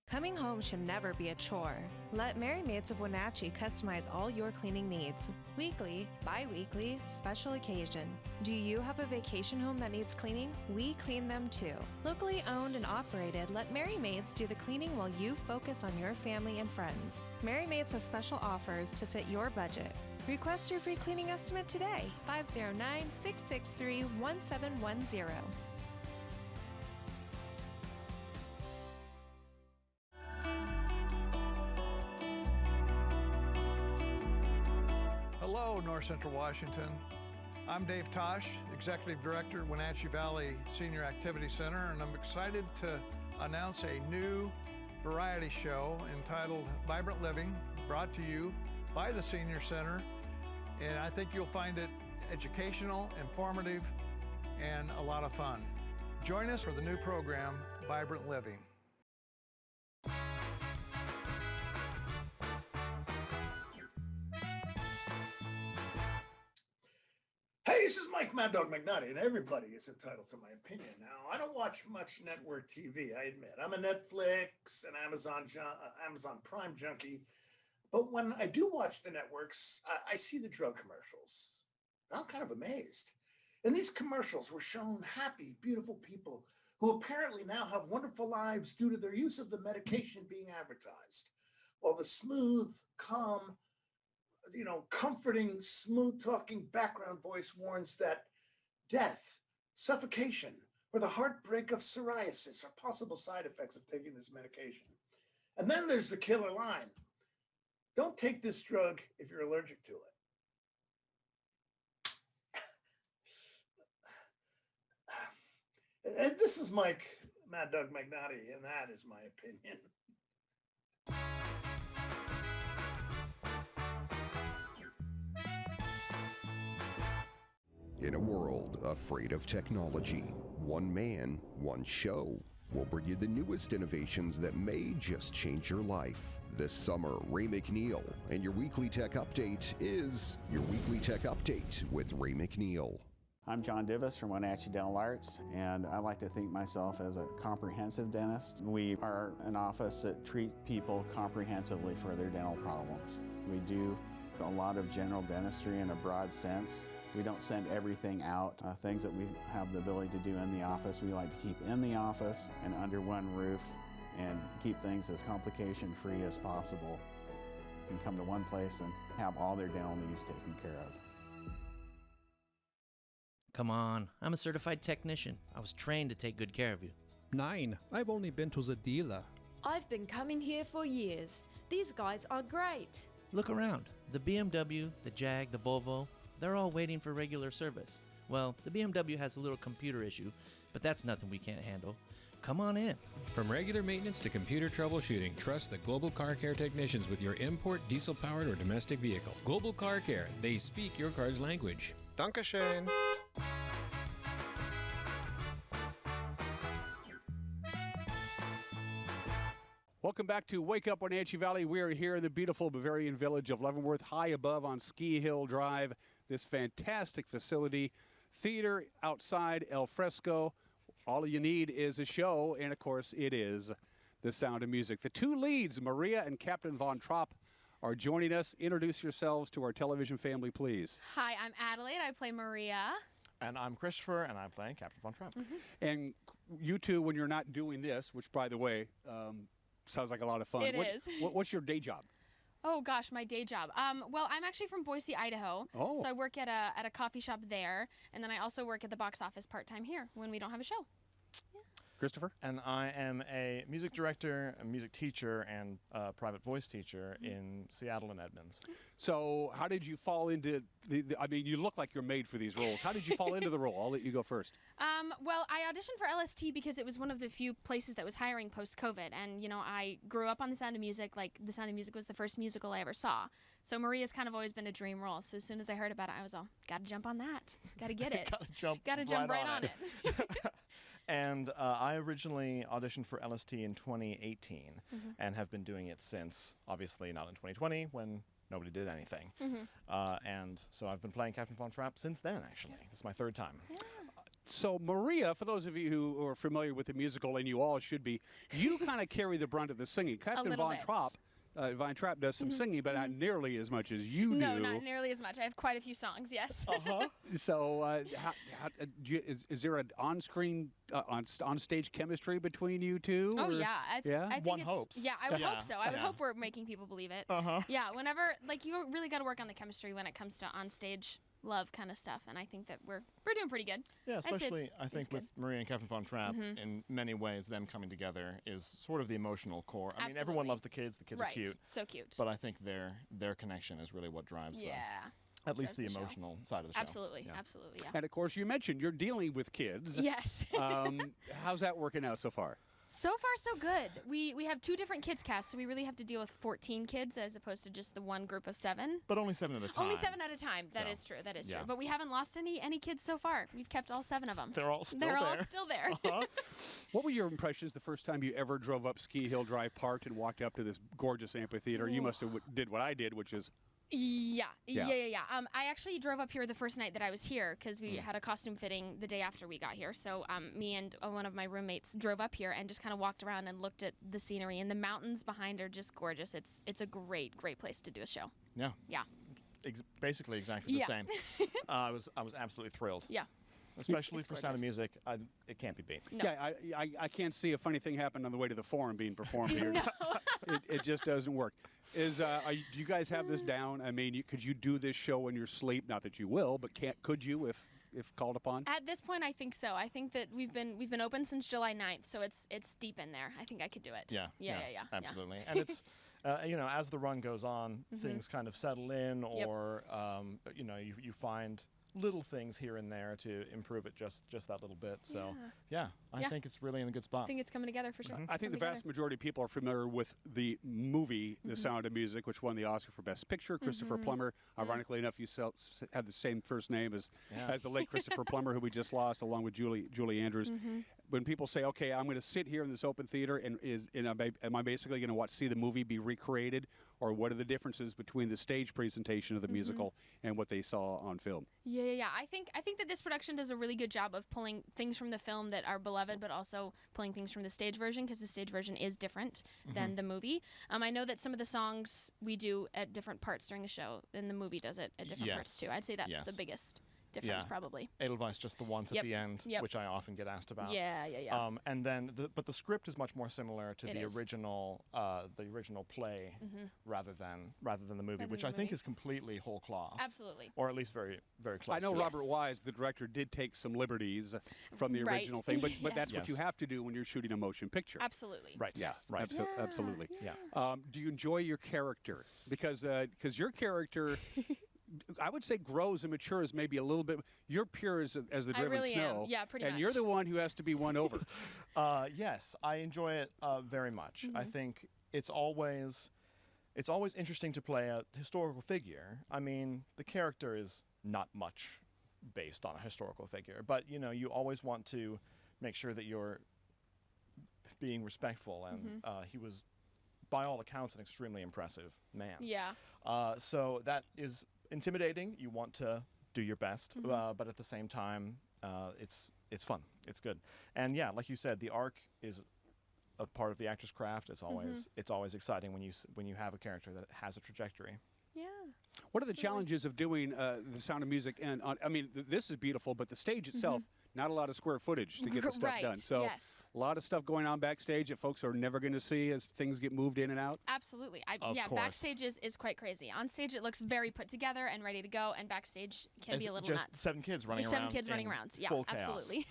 Coming home should never be a chore. Let Merry Maids of Wenatchee customize all your cleaning needs. Weekly, bi-weekly, special occasion. Do you have a vacation home that needs cleaning? We clean them too. Locally owned and operated, let Merry Maids do the cleaning while you focus on your family and friends. Merry Maids has special offers to fit your budget. Request your free cleaning estimate today. 509-663-1710. Hello, North Central Washington. I'm Dave Tosh, Executive Director, Wenatchee Valley Senior Activity Center, and I'm excited to announce a new variety show entitled Vibrant Living, brought to you by the Senior Center, and I think you'll find it educational, informative, and a lot of fun. Join us for the new program, Vibrant Living. Hey, this is Mike Mad Dog McNutty, and everybody is entitled to my opinion. Now, I don't watch much network TV, I admit. I'm a Netflix and Amazon Prime junkie, but when I do watch the networks, I see the drug commercials. I'm kind of amazed. In these commercials, we're shown happy, beautiful people who apparently now have wonderful lives due to their use of the medication being advertised, while the smooth, calm, comforting, smooth-talking background voice warns that death, suffocation, or the heartbreak of psoriasis are possible side effects of taking this medication. And then there's the killer line. Don't take this drug if you're allergic to it. And this is Mike Mad Dog McNutty, and that is my opinion. In a world afraid of technology, one man, one show will bring you the newest innovations that may just change your life. This summer, Ray McNeil and your Weekly Tech Update is your Weekly Tech Update with Ray McNeil. I'm John Divis from Wenatchee Dental Arts, and I like to think myself as a comprehensive dentist. We are an office that treats people comprehensively for their dental problems. We do a lot of general dentistry in a broad sense. We don't send everything out. Things that we have the ability to do in the office, we like to keep in the office and under one roof and keep things as complication-free as possible. You can come to one place and have all their dental needs taken care of. Come on, I'm a certified technician. I was trained to take good care of you. 9. I've only been to the dealer. I've been coming here for years. These guys are great. Look around. The BMW, the Jag, the Volvo, they're all waiting for regular service. Well, the BMW has a little computer issue, but that's nothing we can't handle. Come on in. From regular maintenance to computer troubleshooting, trust the Global Car Care technicians with your import, diesel-powered, or domestic vehicle. Global Car Care. They speak your car's language. Dankeschön. Welcome back to Wake Up Wenatchee Valley. We are here in the beautiful Bavarian village of Leavenworth, high above on Ski Hill Drive. This fantastic facility, theater outside, al fresco. All you need is a show, and of course it is The Sound of Music. The two leads, Maria and Captain Von Trapp, are joining us. Introduce yourselves to our television family, please. Hi, I'm Adelaide. I play Maria. And I'm Christopher, and I'm playing Captain Von Trapp. And you two, when you're not doing this, which by the way, sounds like a lot of fun. It is. What's your day job? Oh gosh, my day job. Well, I'm actually from Boise, Idaho. Oh. So I work at a coffee shop there, and then I also work at the box office part-time here when we don't have a show. Christopher? And I am a music director, a music teacher, and a private voice teacher in Seattle and Edmonds. So how did you fall into I mean, you look like you're made for these roles. How did you fall into the role? I'll let you go first. Well, I auditioned for LST because it was one of the few places that was hiring post-COVID. And, you know, I grew up on The Sound of Music. Like, The Sound of Music was the first musical I ever saw. So Maria's kind of always been a dream role. So as soon as I heard about it, I was all, gotta jump on that. Gotta get it. Gotta jump right on it. And I originally auditioned for LST in 2018 and have been doing it since, obviously not in 2020 when nobody did anything. And so I've been playing Captain Von Trapp since then, actually. This is my third time. Yeah. So Maria, for those of you who are familiar with the musical, and you all should be, you kind of carry the brunt of the singing. Captain Von Trapp does some singing, but not nearly as much as you do. No, not nearly as much. I have quite a few songs, yes. So is there an on-screen, on-stage chemistry between you two? Oh, or? yeah. I think One hopes. Yeah, I would hope so. I would hope we're making people believe it. Yeah, whenever, like, you really got to work on the chemistry when it comes to on-stage love kind of stuff, and I think that we're doing pretty good. Yeah, especially I think with Maria and Captain Von Trapp, in many ways, them coming together is sort of the emotional core. I mean, everyone loves the kids are cute. So cute. But I think their connection is really what drives them. Yeah. at least the drives the show. emotional side of the show. Absolutely, Yeah. absolutely, yeah. And of course, you mentioned you're dealing with kids. Yes. How's that working out so far? So far, so good. We have 2 different kids casts, so we really have to deal with 14 kids as opposed to just the one group of 7. But only 7 at a time. Only 7 at a time. That So, is true. That is yeah. true. But we haven't lost any kids so far. We've kept all 7 of them. They're all still They're all there. still there. What were your impressions the first time you ever drove up Ski Hill Drive, parked, and walked up to this gorgeous amphitheater? You must have did what I did, which is Yeah. Yeah. I actually drove up here the first night that I was here because we had a costume fitting the day after we got here. So me and one of my roommates drove up here and just kind of walked around and looked at the scenery, and the mountains behind are just gorgeous. It's a great place to do a show. Yeah. Yeah. Basically exactly the Yeah. same. I was absolutely thrilled. Yeah. Especially It's for Sound of gorgeous. Music, it can't be beat. No. Yeah, I can't see a funny thing happen on the way to the forum being performed here. It just doesn't work. Do you guys have this down? I mean, could you do this show in your sleep? Not that you will, but could you if called upon? At this point, I think so. I think that we've been open since July 9th, so it's deep in there. I think I could do it. Yeah. Yeah. Absolutely. And it's, as the run goes on, things kind of settle in, or you find little things here and there to improve it just that little bit. So I think it's really in a good spot. I think it's coming together for sure. I think the vast majority of people are familiar with the movie The Sound of Music, which won the Oscar for Best Picture. Christopher Plummer. Ironically enough, you have the same first name as the late Christopher Plummer, who we just lost, along with Julie Andrews. When people say, "Okay, I'm going to sit here in this open theater, and am I basically going to see the movie be recreated, or what are the differences between the stage presentation of the musical and what they saw on film?" Yeah. I think that this production does a really good job of pulling things from the film that are beloved, but also pulling things from the stage version, because the stage version is different than the movie. I know that some of the songs we do at different parts during the show, and the movie does it at different parts too. I'd say that's the biggest difference, probably. Edelweiss, just the ones at the end, which I often get asked about. Yeah. And then, but the script is much more similar to the original play rather than the movie, which I think is completely whole cloth. Absolutely. Or at least very, very close. I know to Robert Wise, the director, did take some liberties from the original thing, but that's what you have to do when you're shooting a motion picture. Absolutely. Right. Yes. Right. Absolutely. Yeah. Do you enjoy your character? Because your character, I would say, grows and matures maybe a little bit. You're pure as the driven really snow. am. Yeah, pretty and much. you're the one who has to be won over. Yes, I enjoy it very much. I think it's always interesting to play a historical figure. I mean, the character is not much based on a historical figure, but you always want to make sure that you're being respectful, and he was, by all accounts, an extremely impressive man. Yeah. So that is intimidating. You want to do your best, but at the same time, it's fun. It's good. And yeah, like you said, the arc is a part of the actor's craft. It's always exciting when you have a character that has a trajectory. Yeah. What are the challenges of doing The Sound of Music? And I mean, this is beautiful, but the stage itself, not a lot of square footage to get the stuff done. So a lot of stuff going on backstage that folks are never going to see as things get moved in and out. Absolutely. Of course. Backstage is quite crazy. On stage, it looks very put together and ready to go, and backstage can be a little just nuts. 7 kids running around. 7 kids running around. Yeah, full chaos. absolutely.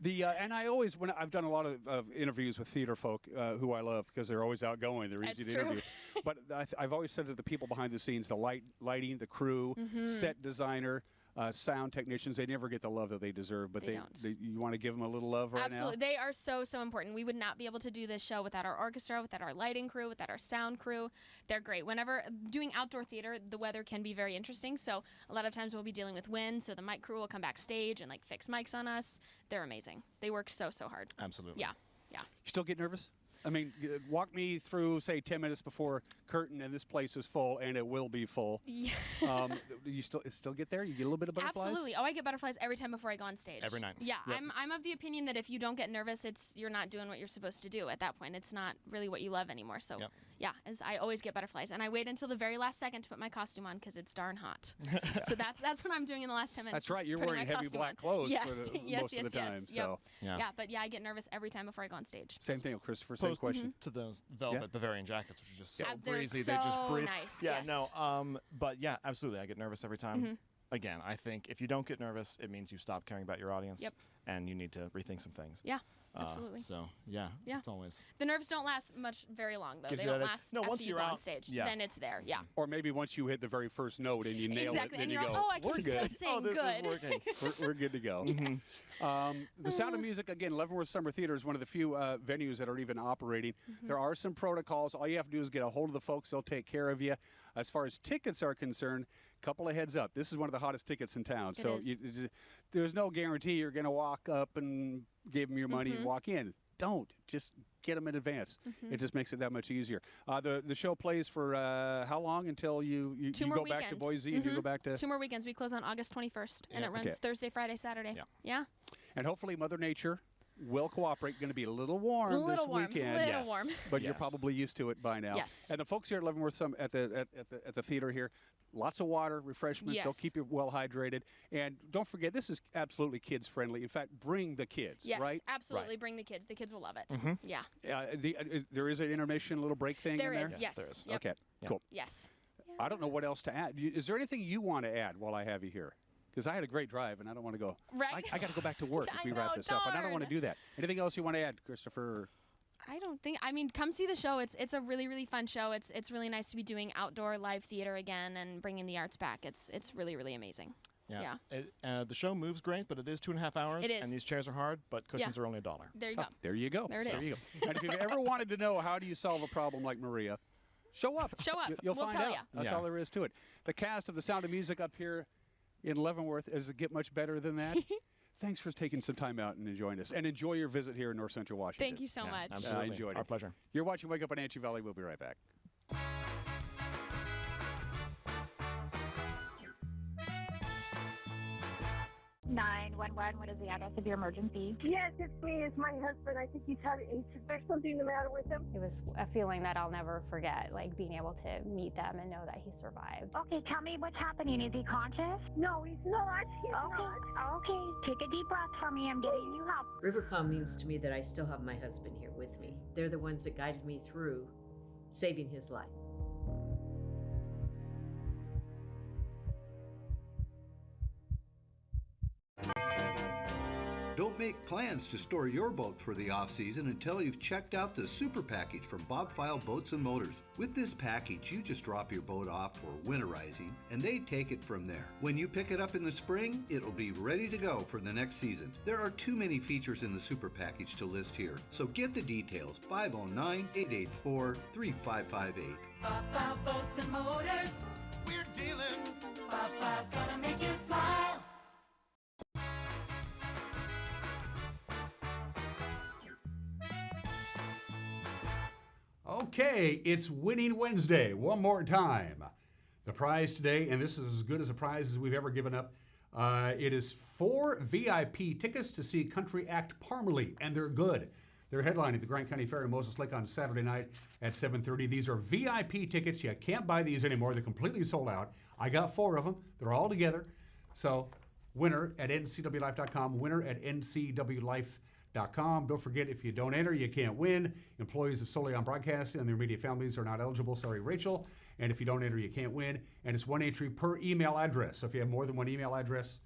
And I always, when I've done a lot of interviews with theater folk who I love because they're always outgoing, they're easy to interview. But I've always said to the people behind the scenes, the lighting, the crew, set designer, sound technicians, they never get the love that they deserve. But you want to give them a little love right now? Absolutely. They are so important. We would not be able to do this show without our orchestra, without our lighting crew, without our sound crew. They're great. Whenever doing outdoor theater, the weather can be very interesting. So a lot of times we'll be dealing with wind, so the mic crew will come backstage and fix mics on us. They're amazing. They work so hard. Absolutely. Yeah. You still get nervous? I mean, walk me through, say, 10 minutes before curtain, and this place is full, and it will be full. Yeah. You still get there? You get a little bit of butterflies? Absolutely. Oh, I get butterflies every time before I go on stage. Every night. Yeah. Yep. I'm of the opinion that if you don't get nervous, you're not doing what you're supposed to do at that point. It's not really what you love anymore. So, I always get butterflies, and I wait until the very last second to put my costume on because it's darn hot. So that's what I'm doing in the last 10 minutes. That's right. You're wearing heavy black clothes most of the time. So. Yeah, but I get nervous every time before I go on stage. Same thing with Christopher. Same question. To those velvet Bavarian jackets, which are just so breezy. They're they just so breathe. nice. Yeah, yes. no. But yeah, absolutely. I get nervous every time. Again, I think if you don't get nervous, it means you stop caring about your audience. Yep. And you need to rethink some things. Yeah. Absolutely. So yeah, Yeah. it's always. The nerves don't last very long, though. Gives They you don't that- last no, after once you you're go on out, stage. yeah. Then it's there. Yeah. Or maybe once you hit the very first note and you nail Exactly, it, then and you you're go, like, oh, I can we're still good. sing good. We're good to go. The Sound of Music, again, Leavenworth Summer Theater is one of the few venues that are even operating. There are some protocols. All you have to do is get a hold of the folks. They'll take care of you. As far as tickets are concerned, couple of heads up. This is one of the hottest tickets in town. It So is. there's no guarantee you're going to walk up and give them your money and walk in. Don't. Just get them in advance. It just makes it that much easier. The show plays for how long until you more go back to Boise and you go back to... 2 more weekends. We close on August 21st, and it runs Thursday, Friday, Saturday. Yeah. And hopefully Mother Nature will cooperate. Going to be a little warm this weekend. Little warm. But you're probably used to it by now. Yes. And the folks here at Leavenworth at the theater here, lots of water, refreshments. They'll Yes. keep you well hydrated. And don't forget, this is absolutely kids friendly. In fact, bring the kids. Yes, right? absolutely. Right. Bring the kids. The kids will love it. Yeah. There is an intermission, a little break thing There in there? is, yes. There is. Yep. Okay, cool. Yes. I don't know what else to add. Is there anything you want to add while I have you here? Because I had a great drive, and I don't want to go. Right. I got to go back to work if I we wrap know, this up, and I don't want to darn. do that. Anything else you want to add, Christopher? I don't think. I mean, come see the show. It's a really, really fun show. It's really nice to be doing outdoor live theater again and bringing the arts back. It's really, really amazing. Yeah. The show moves great, but it is 2.5 hours. It is. And these chairs are hard, but cushions are only $1. There you go. There you go. There it is. You go. And if you've ever wanted to know how do you solve a problem like Maria, show up. Show up. You'll We'll find tell out. ya. That's all there is to it. The cast of The Sound of Music up here in Leavenworth, does it get much better than that? Thanks for taking some time out and enjoying us. And enjoy your visit here in North Central Washington. Thank you so much. Absolutely. I enjoyed it. Our pleasure. You're watching Wake Up on Wenatchee Valley. We'll be right back. 911, what is the address of your emergency? Yes, it's me. It's my husband. I think there's something the matter with him. It was a feeling that I'll never forget, like being able to meet them and know that he survived. Okay, tell me what's happening. Is he conscious? No, he's not. He's Okay, not. okay. Take a deep breath for me. I'm getting you help. Rivercom means to me that I still have my husband here with me. They're the ones that guided me through saving his life. Don't make plans to store your boat for the off-season until you've checked out the Super Package from Bob File Boats and Motors. With this package, you just drop your boat off for winterizing, and they take it from there. When you pick it up in the spring, it'll be ready to go for the next season. There are too many features in the Super Package to list here, so get the details. 509-884-3558. Bob File Boats and Motors, we're dealing. Bob File's gonna make you smile. Okay, it's Winning Wednesday. One more time. The prize today, and this is as good as a prize as we've ever given up. It is 4 VIP tickets to see country act Parmalee, and they're good. They're headlining the Grant County Fair in Moses Lake on Saturday night at 7:30. These are VIP tickets. You can't buy these anymore. They're completely sold out. I got 4 of them. They're all together. So, winner at ncwlife.com, winner at ncwlife.com. Don't forget, if you don't enter, you can't win. Employees of Soleon Broadcasting and their immediate families are not eligible. Sorry, Rachel. And if you don't enter, you can't win. And it's 1 entry per email address. So if you have more than one email address,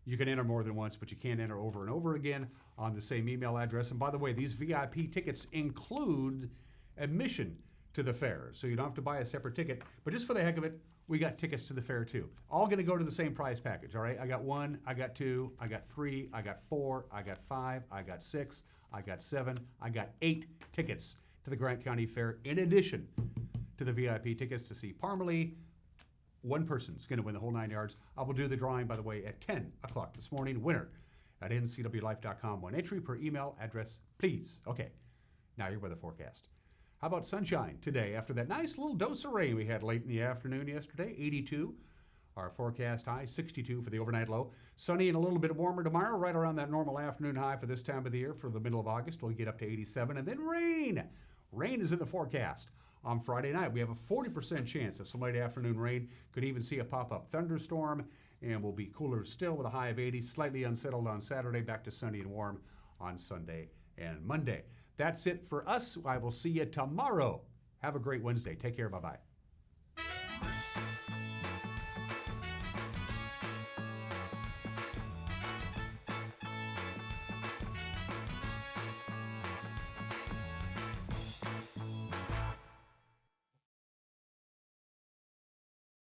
you can enter more than once, but you can't enter over and over again on the same email address. And by the way, these VIP tickets include admission to the fair. So you don't have to buy a separate ticket. But just for the heck of it, we got tickets to the fair too. All going to go to the same prize package, all right? I got 1, I got 2, I got 3, I got 4, I got 5, I got 6, I got 7, I got 8 tickets to the Grant County Fair in addition to the VIP tickets to see Parmalee. One person's going to win the whole 9 yards. I will do the drawing, by the way, at 10 o'clock this morning. Winner at ncwlife.com. 1 entry per email address, please. Okay, now your weather forecast. How about sunshine today after that nice little dose of rain we had late in the afternoon yesterday? 82. Our forecast high, 62 for the overnight low. Sunny and a little bit warmer tomorrow, right around that normal afternoon high for this time of the year. For the middle of August, we'll get up to 87. And then rain. Rain is in the forecast. On Friday night, we have a 40% chance of some late afternoon rain. Could even see a pop-up thunderstorm, and will be cooler still with a high of 80. Slightly unsettled on Saturday, back to sunny and warm on Sunday and Monday. That's it for us. I will see you tomorrow. Have a great Wednesday. Take care. Bye-bye.